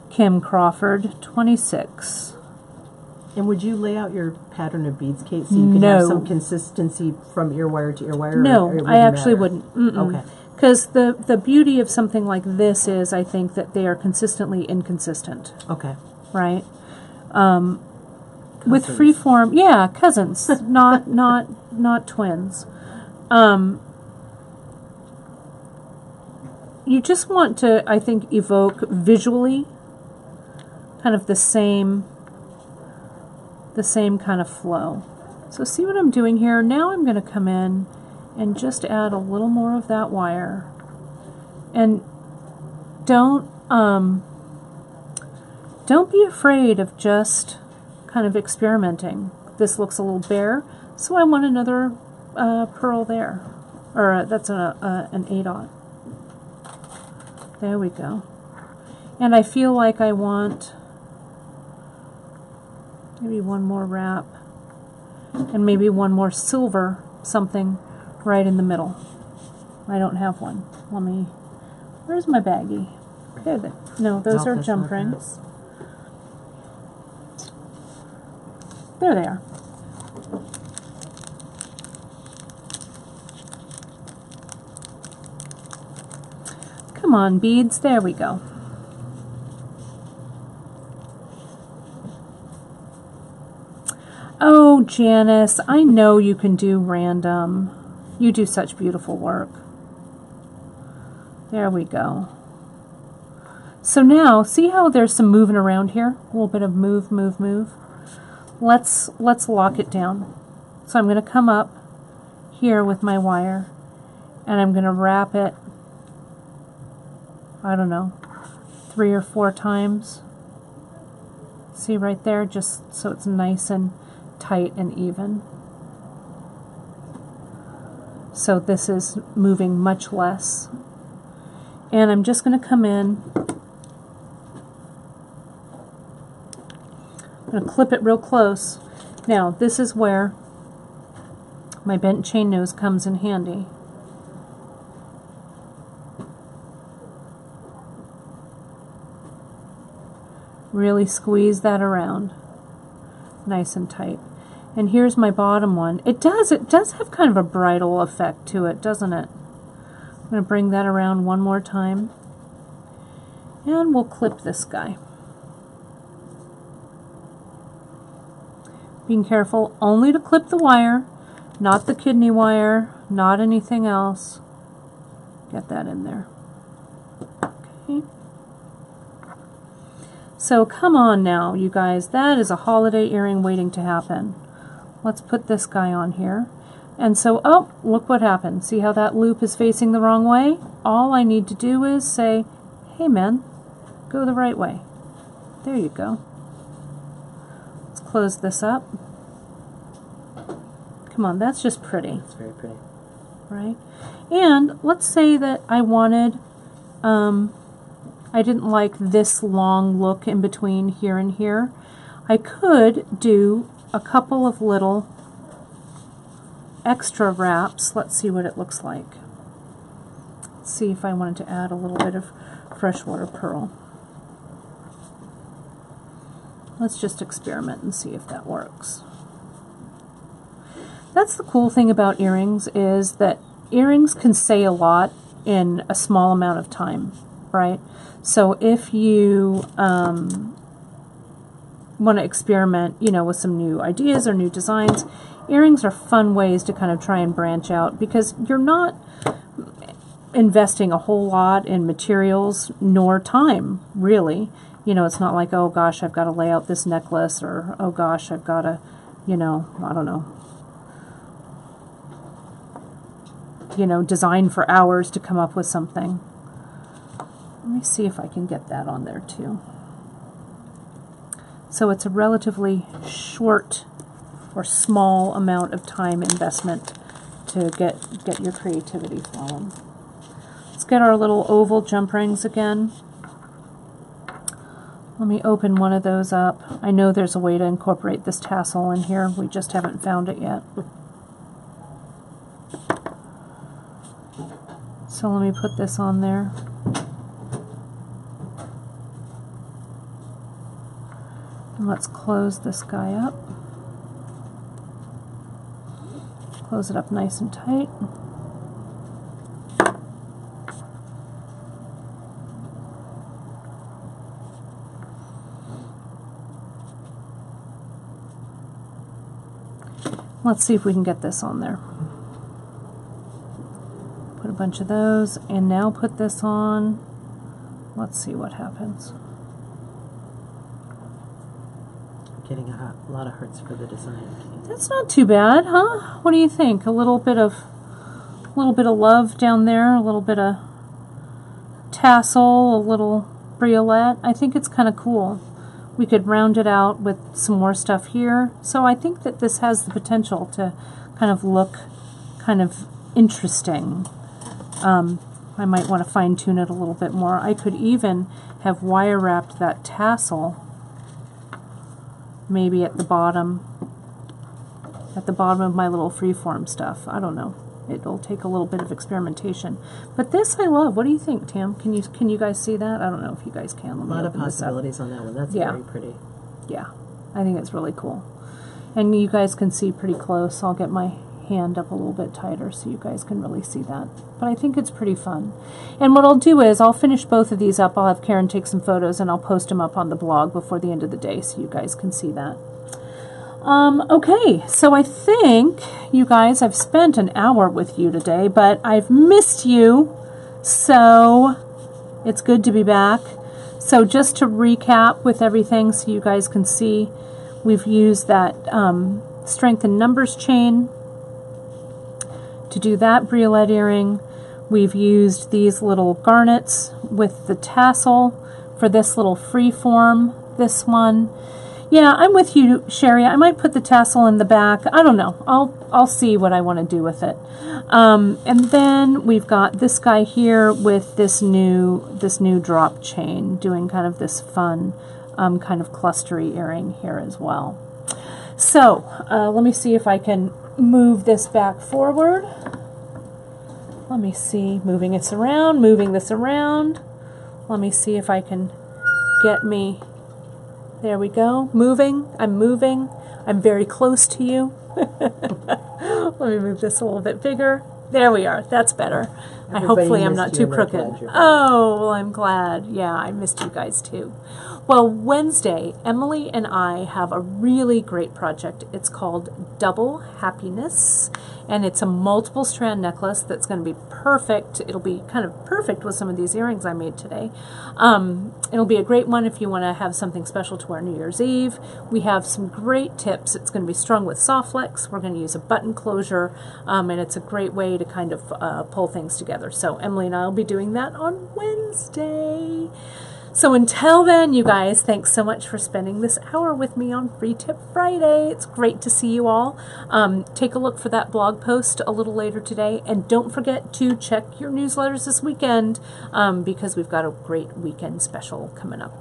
Kim Crawford, 26. And would you lay out your pattern of beads, Kate, so you can have some consistency from ear wire to ear wire? No, I actually wouldn't. Okay. Because the beauty of something like this is, I think, that they are consistently inconsistent. Okay. Right? With freeform, yeah, cousins, not twins. You just want to, I think, evoke visually kind of the same kind of flow. So see what I'm doing here? Now I'm going to come in and just add a little more of that wire. And don't be afraid of just kind of experimenting. This looks a little bare, so I want another pearl there. Or that's an 8/0. There we go. And I feel like I want maybe one more wrap and maybe one more silver something right in the middle. I don't have one. Let me, where's my baggie? There they, no, those are jump rings. There they are. Come on, beads. There we go. Oh, Janice, I know you can do random. You do such beautiful work. There we go. So now, see how there's some moving around here? A little bit of move, move, move. Let's lock it down. So I'm going to come up here with my wire, and I'm going to wrap it, I don't know, 3 or 4 times. See right there, just so it's nice and tight and even. So this is moving much less. And I'm just going to come in, I'm going to clip it real close. Now this is where my bent chain nose comes in handy. Really squeeze that around nice and tight. And here's my bottom one. It does have kind of a bridal effect to it, doesn't it? I'm going to bring that around one more time, and we'll clip this guy. Being careful only to clip the wire, not the kidney wire, not anything else. Get that in there. Okay. So come on now, you guys. That is a holiday earring waiting to happen. Let's put this guy on here. And so, oh, look what happened. See how that loop is facing the wrong way? All I need to do is say, hey man, go the right way. There you go. Let's close this up. Come on, that's just pretty. It's very pretty. Right? And let's say that I wanted, I didn't like this long look in between here and here. I could do a couple of little extra wraps. Let's see what it looks like. Let's see if I wanted to add a little bit of freshwater pearl. Let's just experiment and see if that works. That's the cool thing about earrings, is that earrings can say a lot in a small amount of time, right? So if you want to experiment, you know, with some new ideas or new designs, earrings are fun ways to kind of try and branch out, because you're not investing a whole lot in materials nor time, really. You know, it's not like, oh gosh, I've got to lay out this necklace, or oh gosh, I've got to, you know, I don't know, design for hours to come up with something. Let me see if I can get that on there too. So it's a relatively short or small amount of time investment to get your creativity flowing. Let's get our little oval jump rings again. Let me open one of those up. I know there's a way to incorporate this tassel in here. We just haven't found it yet. So let me put this on there. And let's close this guy up. Close it up nice and tight. Let's see if we can get this on there. Put a bunch of those, and now put this on. Let's see what happens. Getting a lot of hearts for the design. That's not too bad, huh? What do you think? A little bit of love down there, a little bit of tassel, a little briolette. I think it's kind of cool. We could round it out with some more stuff here. So I think that this has the potential to kind of look kind of interesting. I might want to fine tune it a little bit more. I could even have wire wrapped that tassel maybe at the bottom of my little freeform stuff. I don't know. It'll take a little bit of experimentation. But this I love. What do you think, Tam? Can you guys see that? I don't know if you guys can. A lot of possibilities on that one. That's very pretty. Yeah, I think it's really cool. And you guys can see pretty close. I'll get my hand up a little bit tighter so you guys can really see that. But I think it's pretty fun. And what I'll do is I'll finish both of these up. I'll have Karen take some photos and I'll post them up on the blog before the end of the day so you guys can see that. Okay, so I think, you guys, I've spent an hour with you today, but I've missed you, so it's good to be back. So just to recap with everything so you guys can see, we've used that strength in numbers chain to do that briolette earring. We've used these little garnets with the tassel for this little free form, this one. Yeah, I'm with you, Sherry. I might put the tassel in the back. I don't know. I'll see what I want to do with it. And then we've got this guy here with this new drop chain, doing kind of this fun kind of clustery earring here as well. So let me see if I can move this back forward. Let me see, moving this around. Let me see if I can get me. There we go. Moving. I'm moving. I'm very close to you. Let me move this a little bit bigger. There we are. That's better. Hopefully I'm not too crooked. Oh, well, I'm glad. Yeah, I missed you guys too. Well, Wednesday, Emily and I have a really great project. It's called Double Happiness, and it's a multiple strand necklace that's going to be perfect. It'll be kind of perfect with some of these earrings I made today. It'll be a great one if you want to have something special to wear New Year's Eve. We have some great tips. It's going to be strung with soft flex. We're going to use a button closure, and it's a great way to kind of pull things together. So Emily and I will be doing that on Wednesday. So until then, you guys, thanks so much for spending this hour with me on Free Tip Friday. It's great to see you all. Take a look for that blog post a little later today. And don't forget to check your newsletters this weekend because we've got a great weekend special coming up.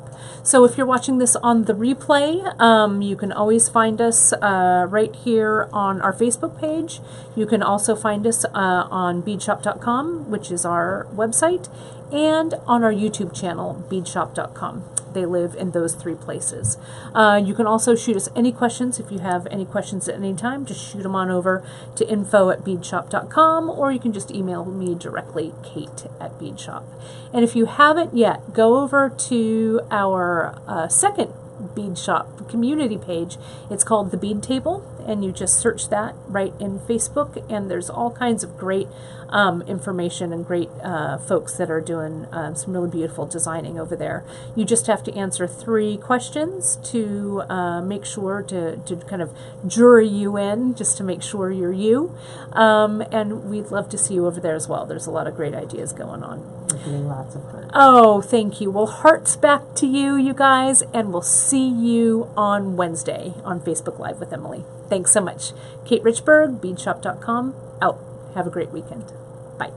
So if you're watching this on the replay, you can always find us right here on our Facebook page. You can also find us on beadshop.com, which is our website, and on our YouTube channel, beadshop.com. They live in those three places. You can also shoot us any questions. If you have any questions at any time, just shoot them on over to info@beadshop.com, or you can just email me directly, kate@beadshop. And if you haven't yet, go over to our second bead shop community page. It's called The Bead Table, and you just search that right in Facebook, and there's all kinds of great information and great folks that are doing some really beautiful designing over there. You just have to answer 3 questions to make sure to kind of jury you in, just to make sure you're you. And we'd love to see you over there as well. There's a lot of great ideas going on. We're getting lots of hearts. Oh, thank you. Well, hearts back to you, you guys, and we'll see you on Wednesday on Facebook Live with Emily. Thanks so much. Kate Richburg, beadshop.com, out. Have a great weekend. Bye.